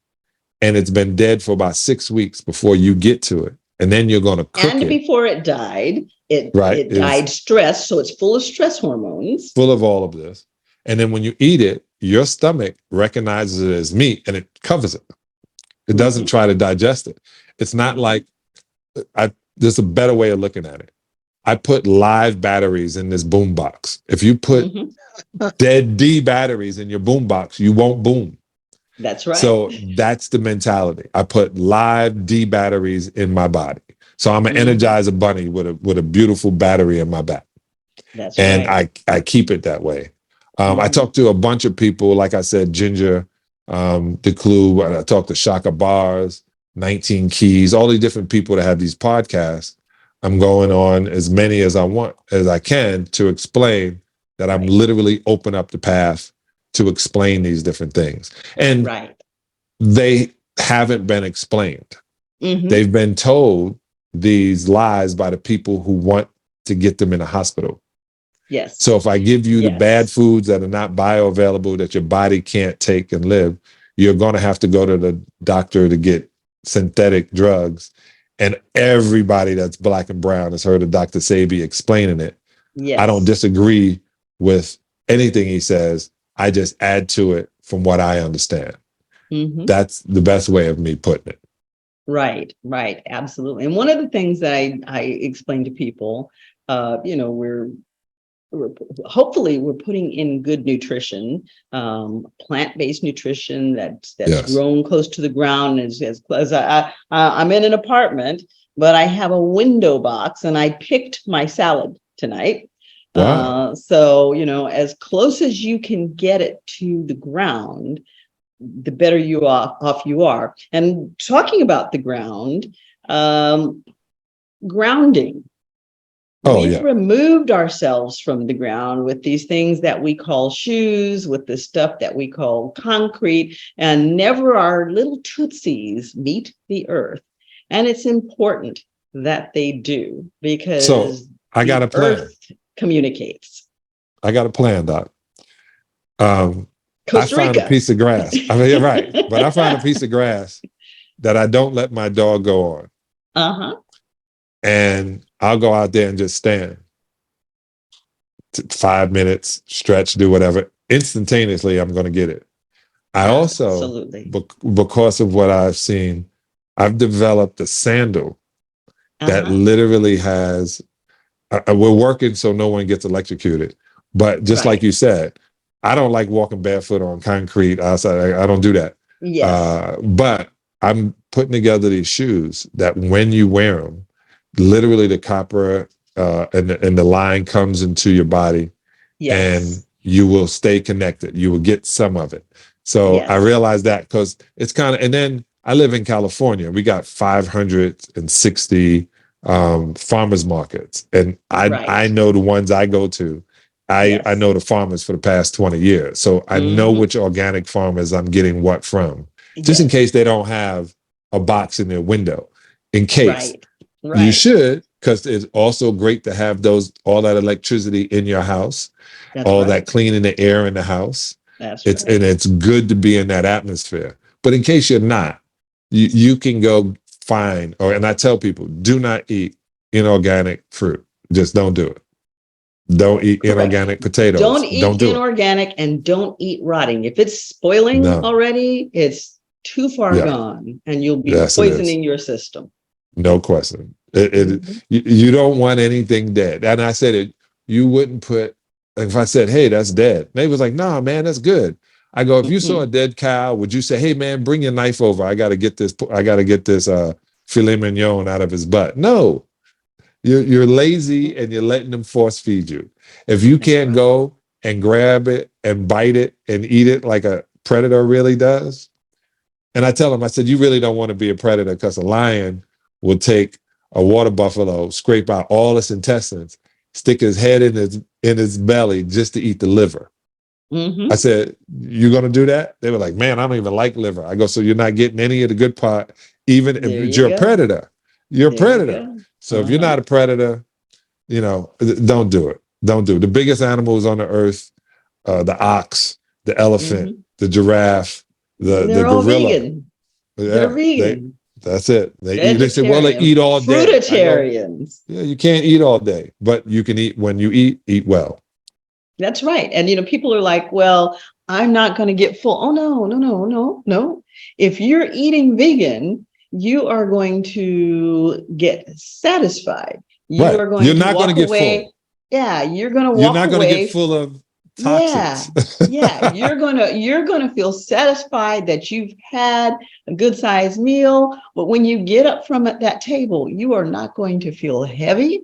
And it's been dead for about 6 weeks before you get to it. And then you're going to cook it. And before it died, it died stressed. So it's full of stress hormones. Full of all of this. And then when you eat it, your stomach recognizes it as meat and it covers it. It doesn't try to digest it. It's not like, there's a better way of looking at it. I put live batteries in this boom box. If you put dead D batteries in your boom box, you won't boom. That's right. So that's the mentality. I put live D batteries in my body. So I'm an Energizer bunny with a beautiful battery in my back. That's and right. I keep it that way. I talked to a bunch of people, like I said, Ginger, the Clue. I talked to Shaka Bars, 19 Keys, all the different people that have these podcasts. I'm going on as many as I can to explain that I'm literally open up the path to explain these different things. And they haven't been explained. They've been told these lies by the people who want to get them in a hospital. Yes. So if I give you the bad foods that are not bioavailable, that your body can't take and live, you're going to have to go to the doctor to get synthetic drugs. And everybody that's Black and brown has heard of Dr. Sebi explaining it. Yes. I don't disagree with anything he says. I just add to it from what I understand. That's the best way of me putting it. Right, absolutely. And one of the things that I explain to people, we're hopefully we're putting in good nutrition, plant-based nutrition that's grown close to the ground. As I'm in an apartment, but I have a window box, and I picked my salad tonight. Wow. So as close as you can get it to the ground, the better off you are. And talking about the ground, grounding. We've removed ourselves from the ground with these things that we call shoes, with the stuff that we call concrete, and never our little tootsies meet the earth. And it's important that they do, because I got a plan. Earth communicates. I got a plan, Doc. Costa Rica. I found a piece of grass. I mean, you're right. But I found a piece of grass that I don't let my dog go on. And I'll go out there and just stand. 5 minutes, stretch, do whatever. Instantaneously, I'm going to get it. I also, because of what I've seen, I've developed a sandal that literally has, we're working so no one gets electrocuted. But just like you said, I don't like walking barefoot on concrete outside. I don't do that. Yes. But I'm putting together these shoes that when you wear them, literally the copper and the line comes into your body, and you will stay connected. You will get some of it. So I realized that, because it's kind of, and then I live in California. We got 560 farmers markets, and I know the ones I go to. I know the farmers for the past 20 years. So I know which organic farmers I'm getting what from, just in case they don't have a box in their window. In case. You should, because it's also great to have all that electricity in your house, that cleaning the air in the house. And it's good to be in that atmosphere. But in case you're not, you can go find, and I tell people, do not eat inorganic fruit. Just don't do it. Don't eat inorganic potatoes. Don't eat inorganic, and don't eat rotting. If it's spoiling already, it's too far gone, and you'll be poisoning your system. No question. You don't want anything dead. And I said it, you wouldn't put, if I said, hey, that's dead. They was like, nah, man, that's good. I go, if you saw a dead cow, would you say, hey, man, bring your knife over. I got to get this filet mignon out of his butt. No, you're lazy, and you're letting them force feed you. If you can't go and grab it and bite it and eat it like a predator really does. And I tell them, I said, you really don't want to be a predator, because a lion will take a water buffalo, scrape out all its intestines, stick his head in his belly just to eat the liver. I said, you going to do that? They were like, man, I don't even like liver. I go, so you're not getting any of the good part, even if you're a predator. You're a predator. So if you're not a predator, don't do it. Don't do it. The biggest animals on the earth, the ox, the elephant, the giraffe, the gorilla. Vegan. They're vegan. That's it. They say, well, they eat all day. Fruitarians. You can't eat all day, but you can eat when you eat well. That's right. And, people are like, well, I'm not going to get full. Oh, no, no, no, no, no. If you're eating vegan, you are going to get satisfied. You Right. are going You're to not going to walk get away. full. Yeah, you're going to You're walk not going to get away. full of Yeah. toxins. Yeah, you're gonna feel satisfied that you've had a good sized meal, but when you get up from that table, you are not going to feel heavy.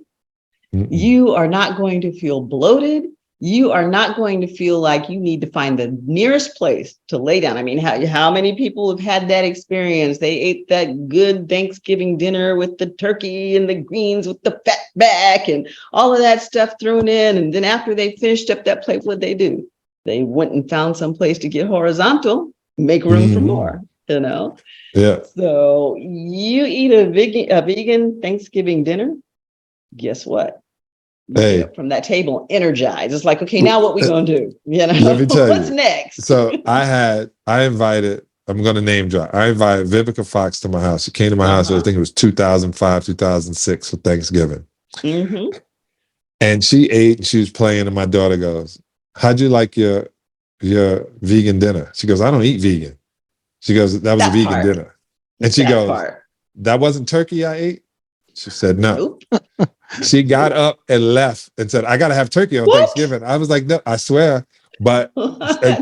Mm-mm. You are not going to feel bloated. You are not going to feel like you need to find the nearest place to lay down. I mean, how many people have had that experience? They ate that good Thanksgiving dinner with the turkey and the greens with the fat back and all of that stuff thrown in. And then after they finished up that plate, what'd they do? They went and found some place to get horizontal, make room for more, you know? Yeah. So you eat a vegan Thanksgiving dinner, guess what? You get Hey, up from that table energized. It's like, okay, now what we gonna do? You know, let me tell what's you. next? So I invited, I'm going to name drop. I invited Vivica Fox to my house. She came to my house, I think it was 2005, 2006 for Thanksgiving. Mm-hmm. And she ate and she was playing and my daughter goes, how'd you like your vegan dinner? She goes, I don't eat vegan. She goes, that was a That vegan part. dinner. And she That goes, part. that wasn't turkey I ate? She said, no. Nope. She got up and left and said, I got to have turkey on What? Thanksgiving. I was like, no, I swear. But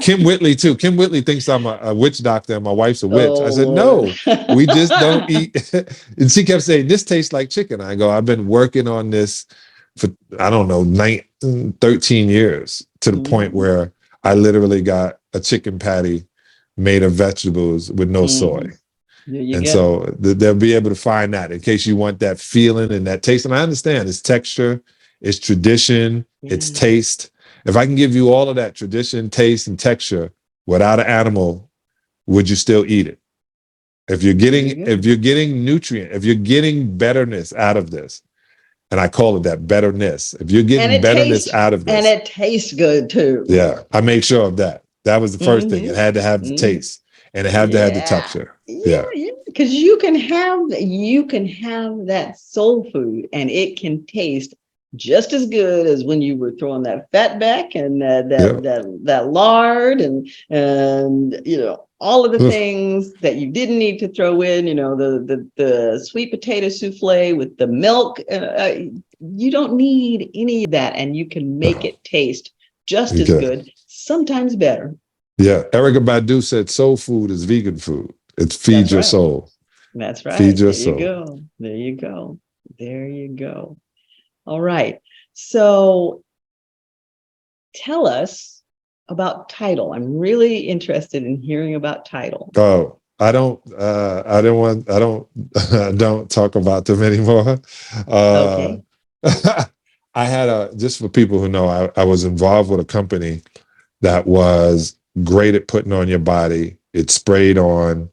Kim Whitley, too. Kim Whitley thinks I'm a witch doctor and my wife's a witch. I Oh, said, Lord. no, we just don't eat. And she kept saying, this tastes like chicken. I go, I've been working on this for, I don't know, 13 years to the point where I literally got a chicken patty made of vegetables with no soy. There you And go. so they'll be able to find that in case you want that feeling and that taste. And I understand it's texture, it's tradition, it's taste. If I can give you all of that tradition, taste, and texture without an animal, would you still eat it? If you're getting nutrient, if you're getting betterness out of this, and I call it that betterness. If you're getting betterness out of this, and it tastes good too. yeah, I made sure of that. That was the first thing. It had to have the taste, and it had to have the texture. Yeah. Because you can have that soul food and it can taste just as good as when you were throwing that fat back and that lard and you know all of the things that you didn't need to throw in, you know, the sweet potato souffle with the milk. You don't need any of that, and you can make it taste just as good, sometimes better. Yeah, Erica Badu said soul food is vegan food. It feeds your soul. That's right. Feed your There soul. you go. There you go. There you go. All right. So tell us about Tidal. I'm really interested in hearing about Tidal. Oh, I don't talk about them anymore. Okay. I had just for people who know, I was involved with a company that was great at putting on your body. It sprayed on.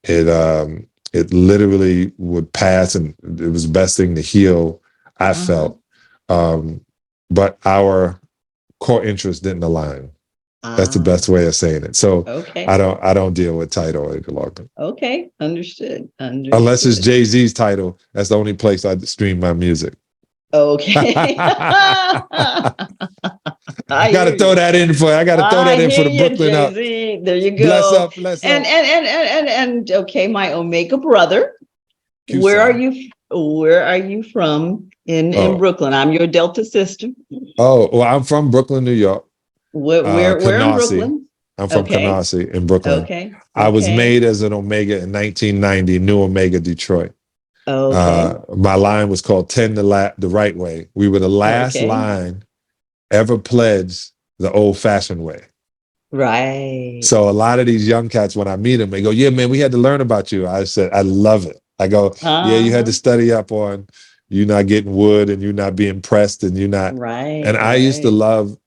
It literally would pass, and it was the best thing to heal. I felt, but our core interests didn't align. That's the best way of saying it. So I don't deal with Tidal any longer. Okay, understood. Unless it's Jay-Z's Tidal. That's the only place I stream my music. Okay. I gotta throw that in for the Brooklyn up. There you go. Bless up, bless up. And okay, my Omega brother. Where are you from in Brooklyn? I'm your Delta sister. Oh, well, I'm from Brooklyn, New York. Where in Brooklyn? I'm from Canarsie in Brooklyn. Okay. I was made as an Omega in 1990, New Omega Detroit. My line was called 10 the right way. We were the last line ever pledged the old-fashioned way. Right. So a lot of these young cats, when I meet them, they go, yeah, man, we had to learn about you. I said, I love it. I go, yeah, you had to study up on you not getting wood and you not being pressed and you not. Right. And I used to love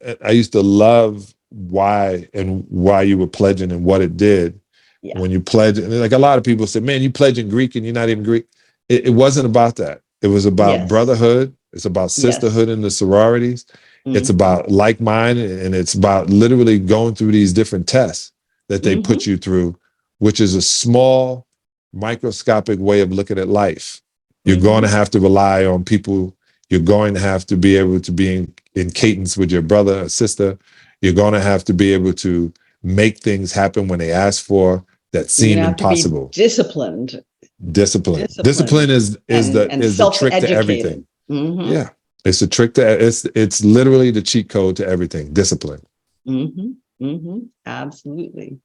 why you were pledging and what it did. Yeah. When you pledge, and like a lot of people say, man, you pledge in Greek and you're not even Greek. It wasn't about that. It was about brotherhood. It's about sisterhood in the sororities. It's about like mind, and it's about literally going through these different tests that they put you through, which is a small microscopic way of looking at life. You're going to have to rely on people. You're going to have to be able to be in cadence with your brother or sister. You're going to have to be able to make things happen when they ask for that You seem have to be impossible. disciplined. Discipline is And the trick to everything. self-educated. Mm-hmm. Yeah. It's a trick to it's literally the cheat code to everything. Discipline. Mm-hmm. Mm-hmm. Absolutely.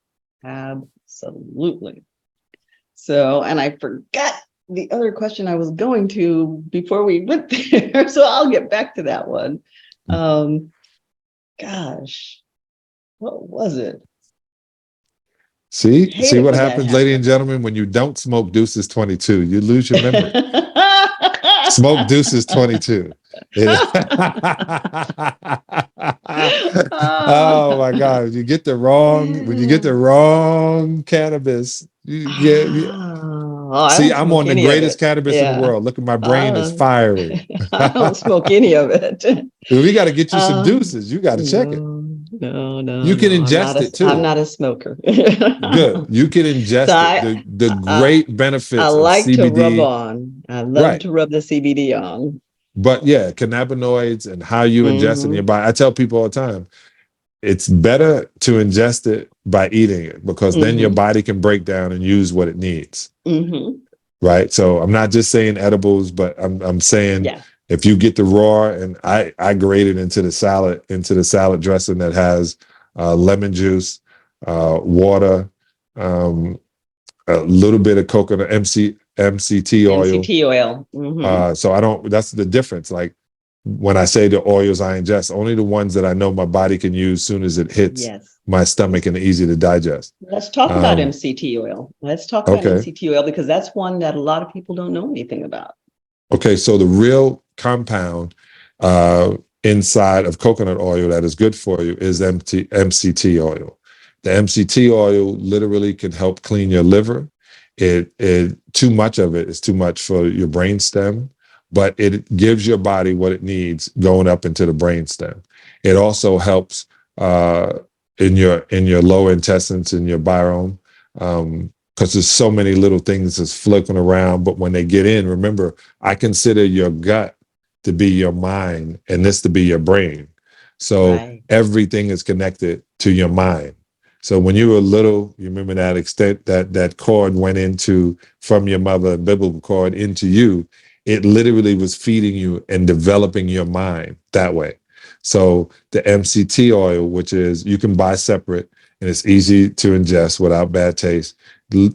Absolutely. So, and I forgot the other question I was going to before we went there. So I'll get back to that one. Gosh, what was it? See It what when that happens, ladies and happens. gentlemen, when you don't smoke deuces 22, you lose your memory. Smoke deuces 22. Oh my God. When you get the wrong cannabis, you get I see, don't I'm smoke on the any of greatest it. cannabis in the Yeah. world. Look at my brain is Uh, firing. I don't smoke any of it. We got to get you some Um, deuces. You got to check it. no, You can no. ingest it I'm too. not a smoker. Good. You can So ingest it. The I great I benefits of like to rub CBD. on. I love Right. to rub the CBD on. But yeah, cannabinoids and how you ingest it in Mm-hmm. your body. I tell people all the time, it's better to ingest it by eating it because then your Mm-hmm. body can break down and use what it needs. Mm-hmm. Right. So I'm not just saying edibles, but I'm saying Yeah. if you get the raw, and I grate it into the salad dressing that has lemon juice, water, um, a little bit of coconut MCT oil. MCT oil. Mm-hmm. So I don't. That's the difference. Like when I say the oils I ingest, only the ones that I know my body can use soon as it hits Yes. my stomach and easy to digest. Let's talk about Um, MCT oil. Let's talk about okay. MCT oil because that's one that a lot of people don't know anything about. Okay. So the real compound uh, inside of coconut oil that is good for you is MCT oil. The MCT oil literally can help clean your liver. It too much of it is too much for your brain stem, but it gives your body what it needs going up into the brain stem. It also helps in your lower intestines, in your biome, because there's so many little things that's flipping around. But when they get in, remember, I consider your gut to be your mind and this to be your brain. So Right. everything is connected to your mind. So when you were little, you remember that extent that cord went into from your mother, umbilical cord into you. It literally was feeding you and developing your mind that way. So the MCT oil, which is you can buy separate and it's easy to ingest without bad taste.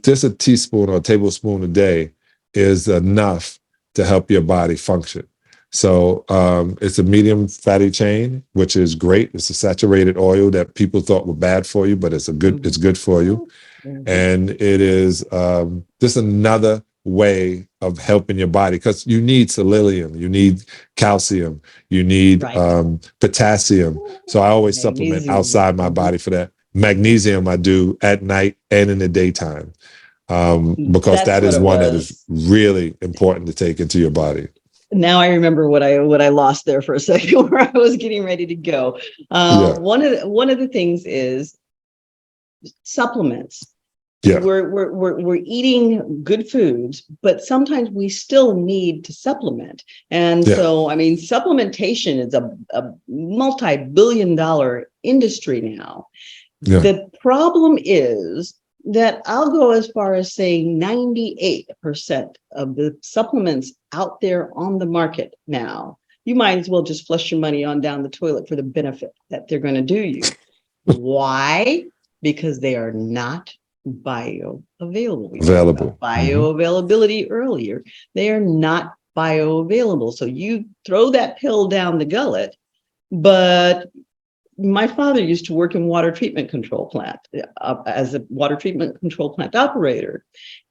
Just a teaspoon or a tablespoon a day is enough to help your body function. So it's a medium fatty chain, which is great. It's a saturated oil that people thought were bad for you, but it's good for you. Mm-hmm. And it is just another way of helping your body because you need selenium, you need calcium, you need Right. potassium. So I always supplement Magnesium. outside my body for that. Magnesium I do at night and in the daytime because That's that what is it one that is was. really important to take into your body. Now I remember what I lost there for a second where I was getting ready to go. Yeah. One of the things is supplements. Yeah. We're eating good foods, but sometimes we still need to supplement. And Yeah. so, I mean, supplementation is a multi-billion-dollar industry now. Yeah. The problem is that I'll go as far as saying 98% of the supplements out there on the market now, you might as well just flush your money on down the toilet for the benefit that they're going to do you. Why? Because they are not bioavailable. We talked Available. about bioavailability earlier. They are not bioavailable. So you throw that pill down the gullet, but my father used to work in water treatment control plant as a water treatment control plant operator.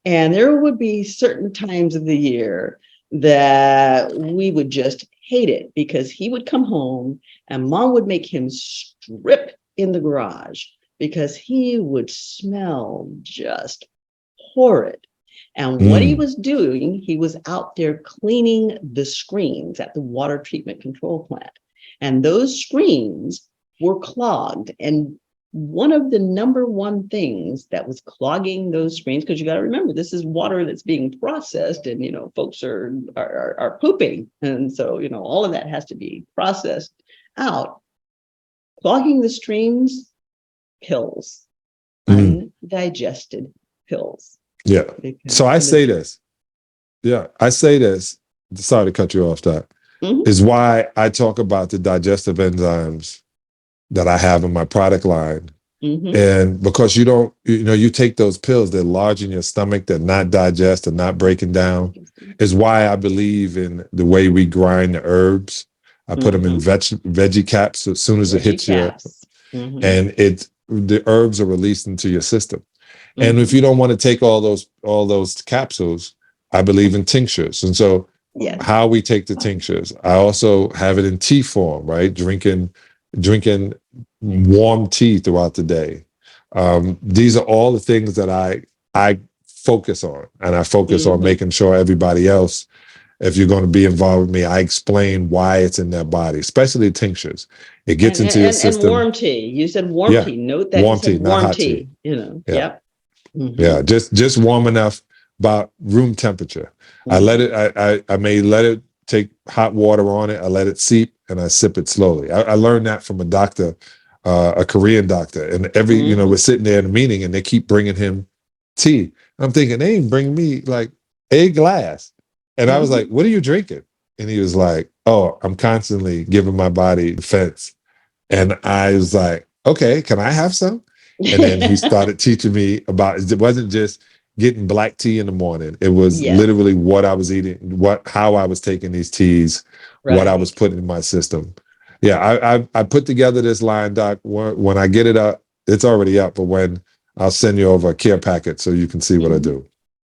And there would be certain times of the year that we would just hate it because he would come home and mom would make him strip in the garage because he would smell just horrid. And what he was doing, he was out there cleaning the screens at the water treatment control plant. And those screens were clogged. And one of the number one things that was clogging those screens, because you got to remember, this is water that's being processed and, folks are pooping. And so, all of that has to be processed out. Clogging the streams pills, undigested pills. Yeah. So I say this. Yeah, I say this. Sorry to cut you off, Doc. Is why I talk about the digestive enzymes that I have in my product line. And because you take those pills, they're large in your stomach, they're not digest, they're not breaking down. Is why I believe in the way we grind the herbs. I put them in veggie caps as soon as it hits your, and the herbs are released into your system. And if you don't want to take all those capsules, I believe in tinctures. And so how we take the tinctures, I also have it in tea form, right? Drinking warm tea throughout the day. These are all the things that I focus on, and I focus on making sure everybody else, if you're going to be involved with me, I explain why it's in their body, especially tinctures. It gets into your system. And warm tea. You said warm tea. Note that warm tea, not hot tea. Yeah, just warm enough, about room temperature. I let it. I may let it take hot water on it. I let it seep, and I sip it slowly. I learned that from a doctor, a Korean doctor. And we're sitting there in a meeting, and they keep bringing him tea. I'm thinking they ain't bring me like a glass. And I was like, "What are you drinking?" And he was like, "Oh, I'm constantly giving my body defense." And I was like, "Okay, can I have some?" And then he started teaching me about it. Wasn't just getting black tea in the morning. It was literally what I was eating, how I was taking these teas, what I was putting in my system. Yeah, I put together this line, Doc. When I get it up, it's already up. But when I'll send you over a care packet so you can see what I do.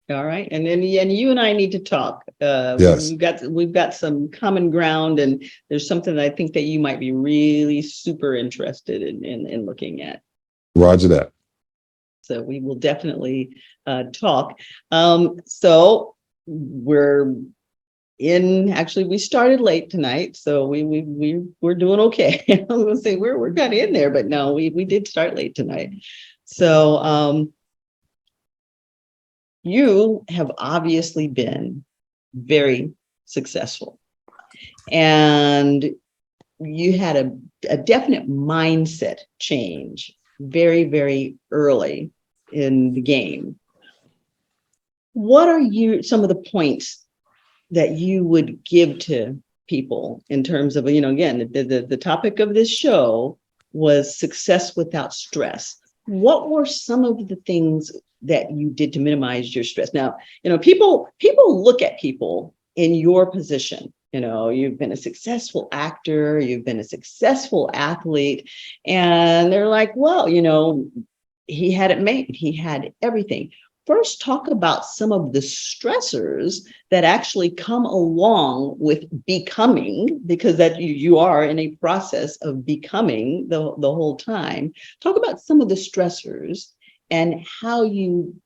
All right, and then you and I need to talk. Yes, we've got some common ground, and there's something that I think that you might be really super interested in looking at. Roger that. So we will definitely talk. So we're actually we started late tonight, so we're doing okay. I was gonna say we're kind of in there, but no, we did start late tonight. So you have obviously been very successful, and you had a definite mindset change very, very early in the game. What are some of the points that you would give to people in terms of, again, the topic of this show was success without stress. What were some of the things that you did to minimize your stress? Now, people look at people in your position. You've been a successful actor, you've been a successful athlete, and they're like, well, he had it made, he had everything. First, talk about some of the stressors that actually come along with becoming, because that you are in a process of becoming the whole time. Talk about some of the stressors and how you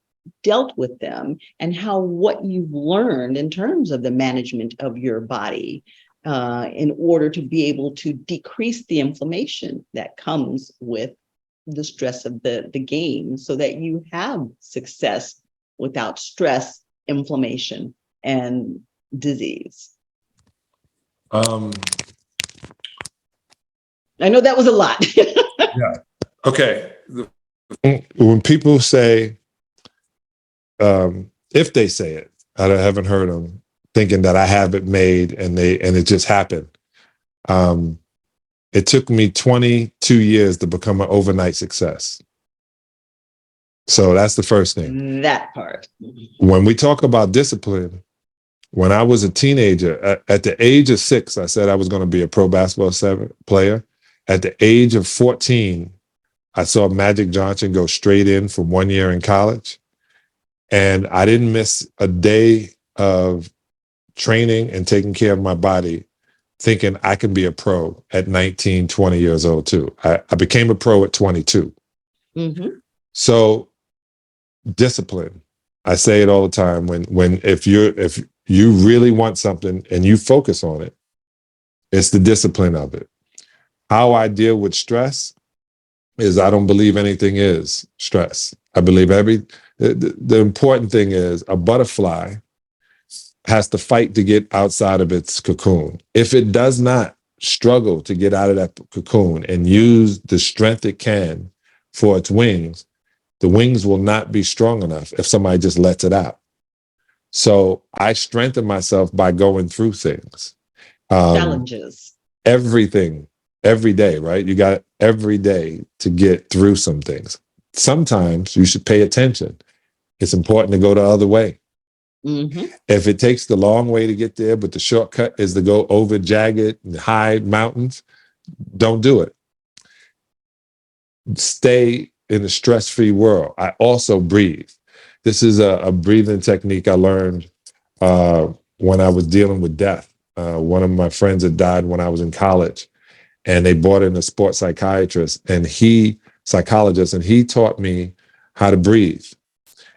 dealt with them, and what you've learned in terms of the management of your body in order to be able to decrease the inflammation that comes with the stress of the game, so that you have success without stress, inflammation, and disease. I know that was a lot. Yeah. Okay. When people say, if they say it, I haven't heard them thinking that I have it made and it just happened. It took me 22 years to become an overnight success. So that's the first thing. That part. When we talk about discipline, when I was a teenager, at the age of 6, I said I was going to be a pro basketball player. At the age of 14, I saw Magic Johnson go straight in from 1 year in college. And I didn't miss a day of training and taking care of my body, thinking I can be a pro at 19, 20 years old too. I became a pro at 22. So discipline. I say it all the time. If you really want something and you focus on it, it's the discipline of it. How I deal with stress is I don't believe anything is stress. I believe the important thing is a butterfly has to fight to get outside of its cocoon. If it does not struggle to get out of that cocoon and use the strength it can for its wings, the wings will not be strong enough if somebody just lets it out. So I strengthen myself by going through things. Challenges. Everything, every day, right? You got every day to get through some things. Sometimes you should pay attention. It's important to go the other way. Mm-hmm. If it takes the long way to get there, but the shortcut is to go over jagged and high mountains, don't do it. Stay in a stress-free world. I also breathe. This is a breathing technique I learned when I was dealing with death. One of my friends had died when I was in college, and they brought in a sports psychiatrist, and he taught me how to breathe.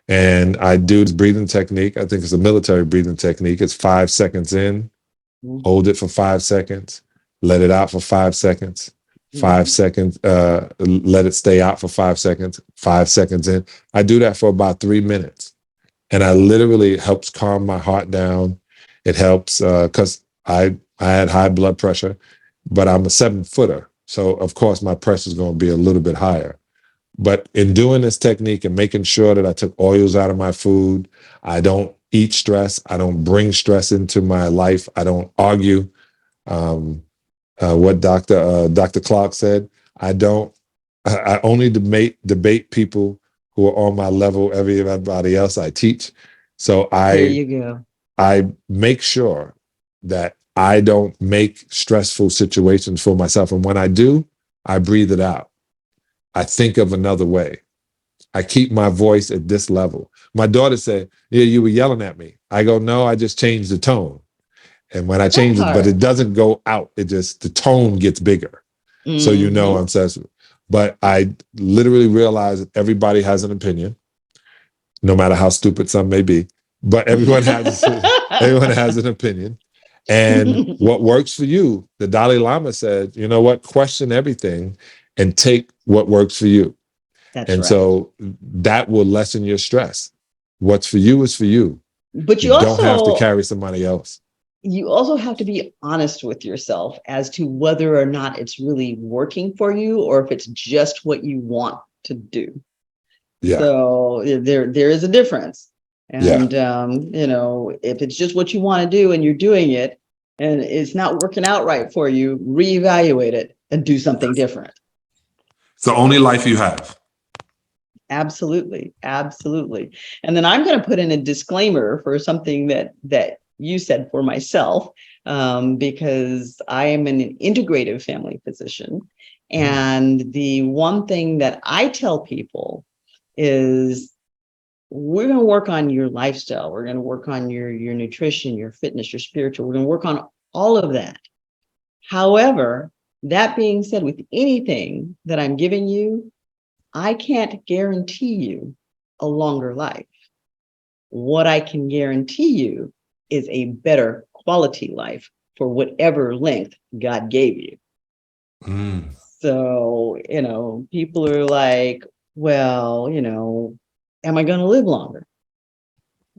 And I do this breathing technique. I think it's a military breathing technique. It's 5 seconds in, hold it for 5 seconds, let it out for 5 seconds, 5 seconds, let it stay out for 5 seconds, 5 seconds in. I do that for about 3 minutes. And I literally, it helps calm my heart down. It helps because I had high blood pressure, but I'm a 7-footer. So of course my pressure is going to be a little bit higher. But in doing this technique and making sure that I took oils out of my food, I don't eat stress, I don't bring stress into my life, I don't argue. What Dr. Clark said, I only debate people who are on my level. Everybody else I teach. So There you go. I make sure that I don't make stressful situations for myself. And when I do, I breathe it out. I think of another way. I keep my voice at this level. My daughter said, "Yeah, you were yelling at me." I go, "No, I just changed the tone." And when I change it, but it doesn't go out. It just, the tone gets bigger. So you know I'm sensitive. But I literally realize that everybody has an opinion, no matter how stupid some may be. But everyone has an opinion. And what works for you, the Dalai Lama said, you know what, question everything and take what works for you. That's and right. So that will lessen your stress. What's for you is for you. But you don't have to carry somebody else. You also have to be honest with yourself as to whether or not it's really working for you or if it's just what you want to do. Yeah. So there is a difference. And, if it's just what you want to do and you're doing it and it's not working out right for you, reevaluate it and do something different. It's the only life you have. Absolutely. Absolutely. And then I'm going to put in a disclaimer for something that you said for myself, because I am an integrative family physician. And the one thing that I tell people is we're going to work on your lifestyle. We're going to work on your nutrition, your fitness, your spiritual. We're going to work on all of that. However, that being said, with anything that I'm giving you, I can't guarantee you a longer life. What I can guarantee you is a better quality life for whatever length God gave you. So, people are like, well, am I going to live longer?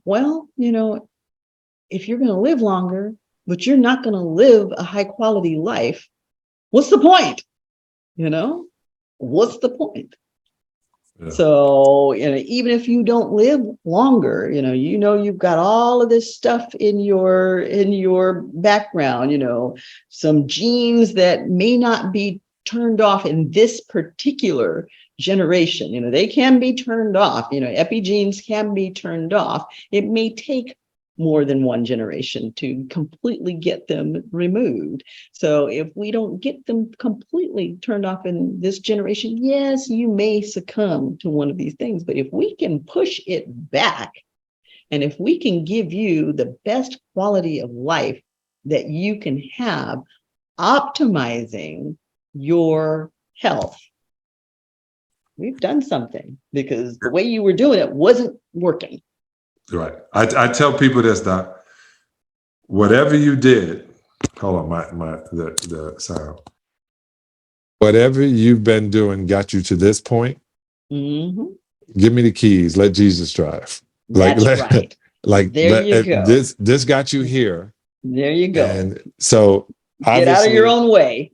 Well, if you're going to live longer, but you're not going to live a high quality life, what's the point? What's the point? Yeah. So, even if you don't live longer, you've got all of this stuff in your background, some genes that may not be turned off in this particular generation. They can be turned off, epigenes can be turned off. It may take more than one generation to completely get them removed. So if we don't get them completely turned off in this generation, yes, you may succumb to one of these things. But if we can push it back, and if we can give you the best quality of life that you can have, optimizing your health, we've done something, because the way you were doing it wasn't working. Right. I tell people this, Doc. Whatever you did, hold on, the sound. Whatever you've been doing got you to this point. Give me the keys. Let Jesus drive. That's right. There you go. This got you here. There you go. And so get out of your own way.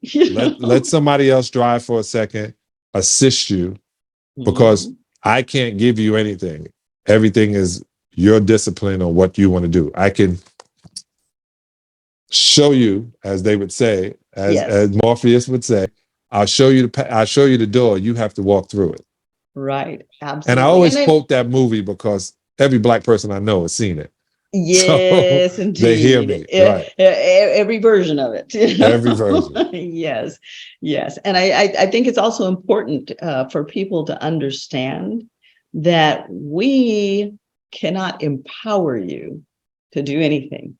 let somebody else drive for a second, assist you, because Mhm. I can't give you anything. Everything is your discipline on what you want to do. I can show you, as they would say, as Yes, Morpheus would say, I'll show you the door. You have to walk through it. right. And I Absolutely. always quote that movie because every Black person I know has seen it. So Yes, they hear indeed. me, right? Every version of it. Every version. Yes, yes. And I think it's also important for people to understand that we cannot empower you to do anything.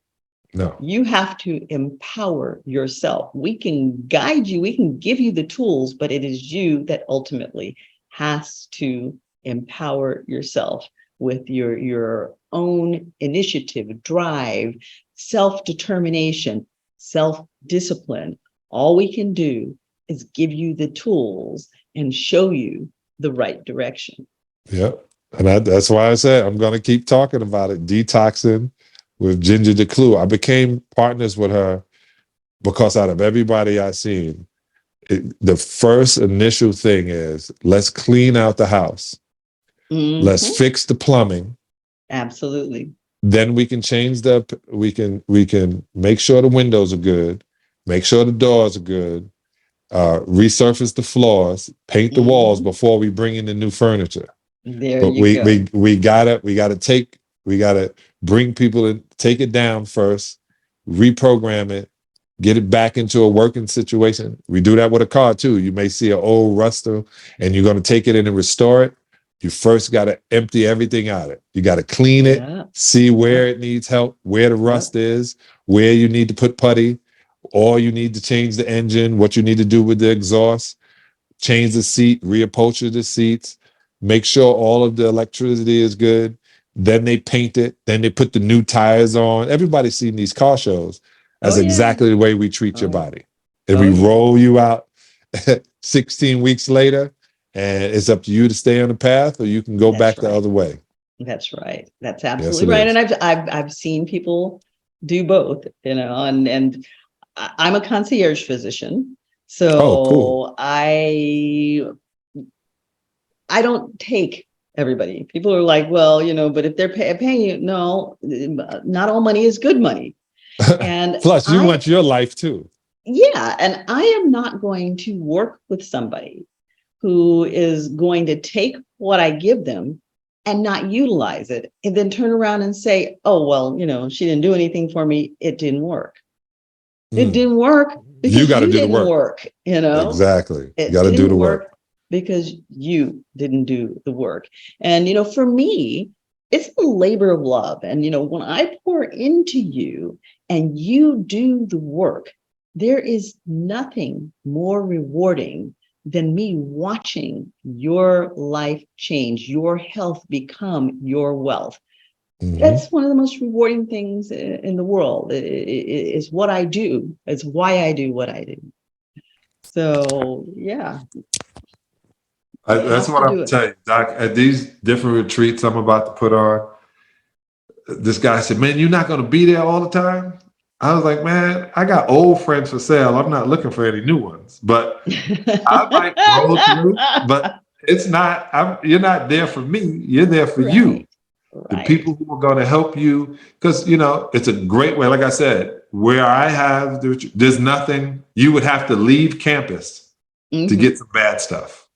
No. You have to empower yourself. We can guide you, we can give you the tools, but it is you that ultimately has to empower yourself with your own initiative, drive, self-determination, self-discipline. All we can do is give you the tools and show you the right direction. Yep. And that's why I said I'm going to keep talking about it. Detoxing with Ginger DeClue. I became partners with her because out of everybody I seen, the first initial thing is let's clean out the house. Let's Mhm. fix the plumbing. Absolutely. Then we can change we can make sure the windows are good, make sure the doors are good, resurface the floors, paint the walls Mhm. before we bring in the new furniture. There But you go. we gotta bring people in, take it down first, reprogram it, get it back into a working situation. We do that with a car too. You may see an old ruster and you're gonna take it in and restore it. You first gotta empty everything out of it. You gotta clean it, Yeah. see where Yep. it needs help, where the Yep. rust is, where you need to put putty, or you need to change the engine, what you need to do with the exhaust, change the seat, reupholster the seats, make sure all of the electricity is good. Then they paint it. Then they put the new tires on. Everybody's seen these car shows. Oh That's yeah. exactly the way we treat your Oh, body. And oh we yeah. roll you out 16 weeks later, and it's up to you to stay on the path or you can go That's back the right. other way. That's right. That's Yes, absolutely it right. And is. I've seen people do both, and I'm a concierge physician. Oh, cool. So I don't take everybody. People are like, well, but if they're paying you, no, not all money is good money. And Plus, you want your life too. yeah, and I am not going to work with somebody who is going to take what I give them and not utilize it and then turn around and say, oh, well, she didn't do anything for me. It didn't work. It Mm. didn't work You because got to you do the didn't work. work, Exactly. You It got to do didn't the work. work because you didn't do the work. And, for me, it's the labor of love. And, when I pour into you and you do the work, there is nothing more rewarding than me watching your life change, your health become your wealth. Mm-hmm. That's one of the most rewarding things in the world. Is what I do. It's why I do what I do. So yeah, you That's have what to I'm do it. telling you, Doc. At these different retreats I'm about to put on, this guy said, "Man, you're not going to be there all the time." I was like, "Man, I got old friends for sale. I'm not looking for any new ones, but I might roll through. But it's not. You're not there for me. You're there for you. Right, The right. people who are going to help you, because it's a great way. Like I said, where I have, there's nothing. You would have to leave campus to Hmm. get some bad stuff.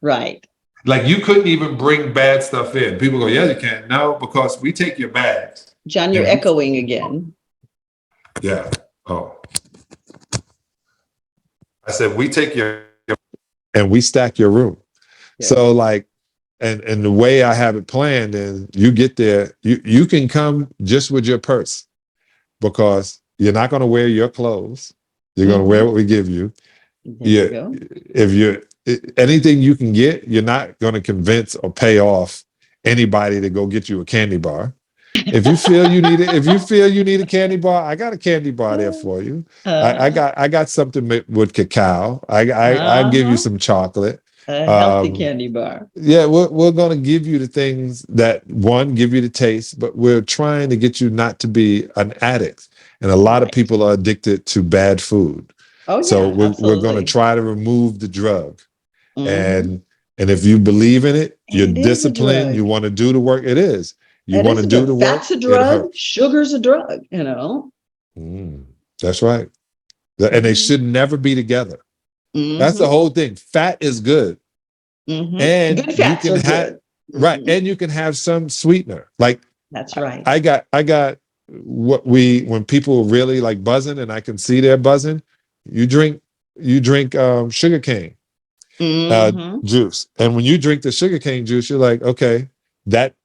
Right. Like you couldn't even bring bad stuff in. People go, yeah, you can. No, because we take your bags John, you're and we, echoing again. yeah. Oh, I said we take your and we stack your room. Yes. So like, and the way I have it planned is you get there, you can come just with your purse because you're not going to wear your clothes. You're going to wear Hmm. what we give you. There you Yeah, go. if you anything you can get, you're not going to convince or pay off anybody to go get you a candy bar. If you feel you need it, if you feel you need a candy bar, I got a candy bar there for you. Uh, I got something with cacao. I give you uh-huh. some chocolate. A healthy Um, candy bar. yeah, we're going to give you the things that one give you the taste, but we're trying to get you not to be an addict. And a lot of Right. people are addicted to bad food. Oh So yeah, we're going to absolutely. try to remove the drug. Hmm. And And if you believe in it, you're It is a disciplined, you drug. want to do the work. It is. You It want is to a do the drug. work, Fat's a it drug. hurts. Sugar's a drug, you know. That's right. And they should never be together. That's the whole thing. Fat is good. And Good you fats can are have good. right. And you can have some sweetener. Like That's right. I got what when people really like buzzing and I can see they're buzzing, you drink sugar cane juice. And when you drink the sugar cane juice, you're like, okay, that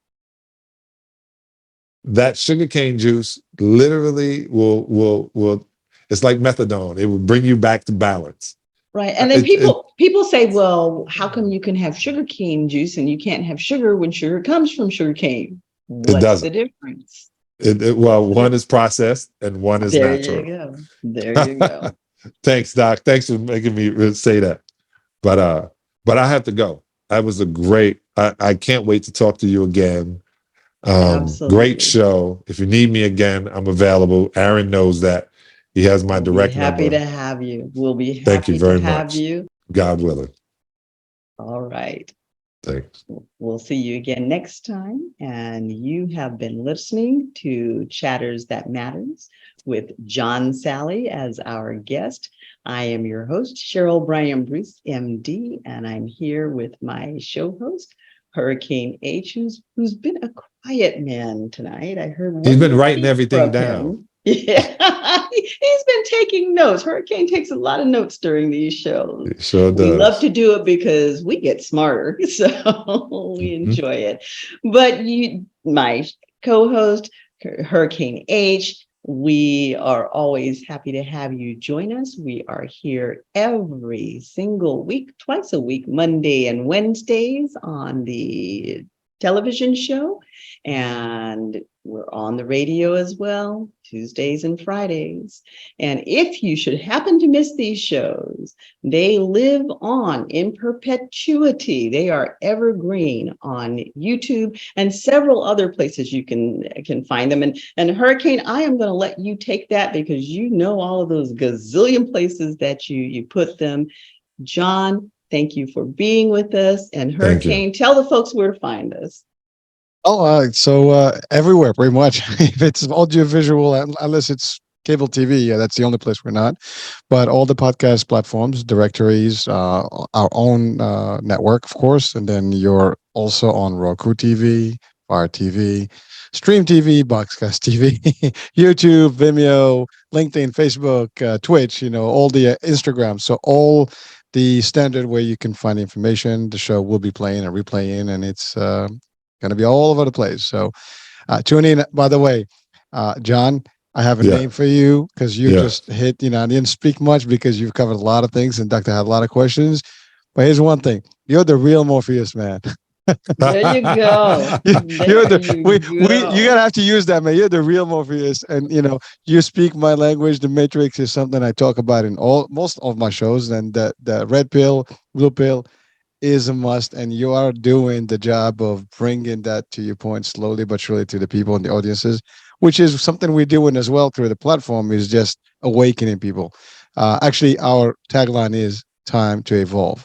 sugar cane juice literally will it's like methadone. It will bring you back to balance. Right. And then people say, well, how come you can have sugar cane juice and you can't have sugar when sugar comes from sugar cane? It What's the doesn't. difference? Well, one is processed and one is There natural. you go. There you go. Thanks, Doc. Thanks for making me say that. But I have to go. That was a great. I can't wait to talk to you again. Great Absolutely. show. If you need me again, I'm available. Aaron knows that. He has my We'll be direct happy number. to have you. We'll be Thank you happy to very have much. you. God willing. All right. Thanks. We'll see you again next time. And you have been listening to Chatters That Matters with John Salley as our guest. I am your host, Cheryl BryantBruce, MD, and I'm here with my show host, Hurricane H, who's been a quiet man tonight. I heard He's one been little writing peep everything from down. him. Yeah, he's been taking notes. Hurricane takes a lot of notes during these shows. He sure does. We love to do it because we get smarter, so we enjoy it. But my co-host, Hurricane H, we are always happy to have you join us. We are here every single week, twice a week, Monday and Wednesdays on the television show, and we're on the radio as well, Tuesdays and Fridays. And if you should happen to miss these shows, they live on in perpetuity. They are evergreen on YouTube and several other places you can find them. And Hurricane, I am going to let you take that because you know all of those gazillion places that you put them. John, thank you for being with us. And Hurricane, tell the folks where to find us. So everywhere, pretty much. If it's audiovisual, unless it's cable TV, that's the only place we're not. But all the podcast platforms, directories, our own network, of course, and then you're also on Roku TV, Fire TV, Stream TV, Boxcast TV, YouTube, Vimeo, LinkedIn, Facebook, Twitch. All the Instagram. So all the standard way you can find information. The show will be playing and replaying, and it's going to be all over the place. So tune in. By the way, John, I have a name for you because you just hit, I didn't speak much because you've covered a lot of things and Doctor had a lot of questions. But here's one thing. You're the real Morpheus, man. There you go. You gotta have to use that, man. You're the real Morpheus, and you speak my language. The Matrix is something I talk about in most of my shows, and the red pill, blue pill is a must, and you are doing the job of bringing that to your point slowly but surely to the people and the audiences, which is something we're doing as well through the platform, is just awakening people. Actually, our tagline is time to evolve.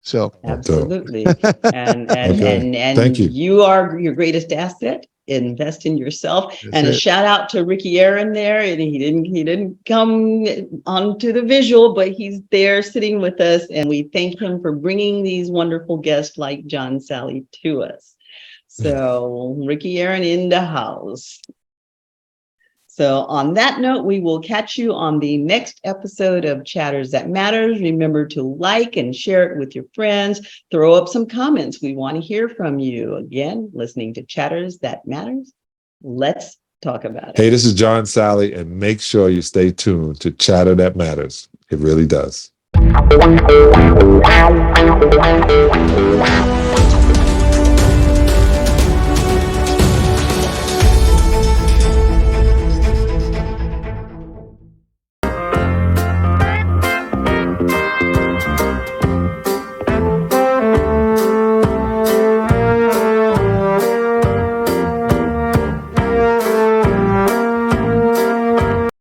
So absolutely. And Thank you. You are your greatest asset. Invest in yourself. And a shout out to Ricky Aaron there. And he didn't come onto the visual, but he's there sitting with us. And we thank him for bringing these wonderful guests like John Salley to us. So Ricky Aaron in the house. So on that note, we will catch you on the next episode of Chatters That Matters. Remember to like and share it with your friends. Throw up some comments. We want to hear from you. Again, listening to Chatters That Matters. Let's talk about it. Hey, this is John Salley, and make sure you stay tuned to Chatter That Matters. It really does.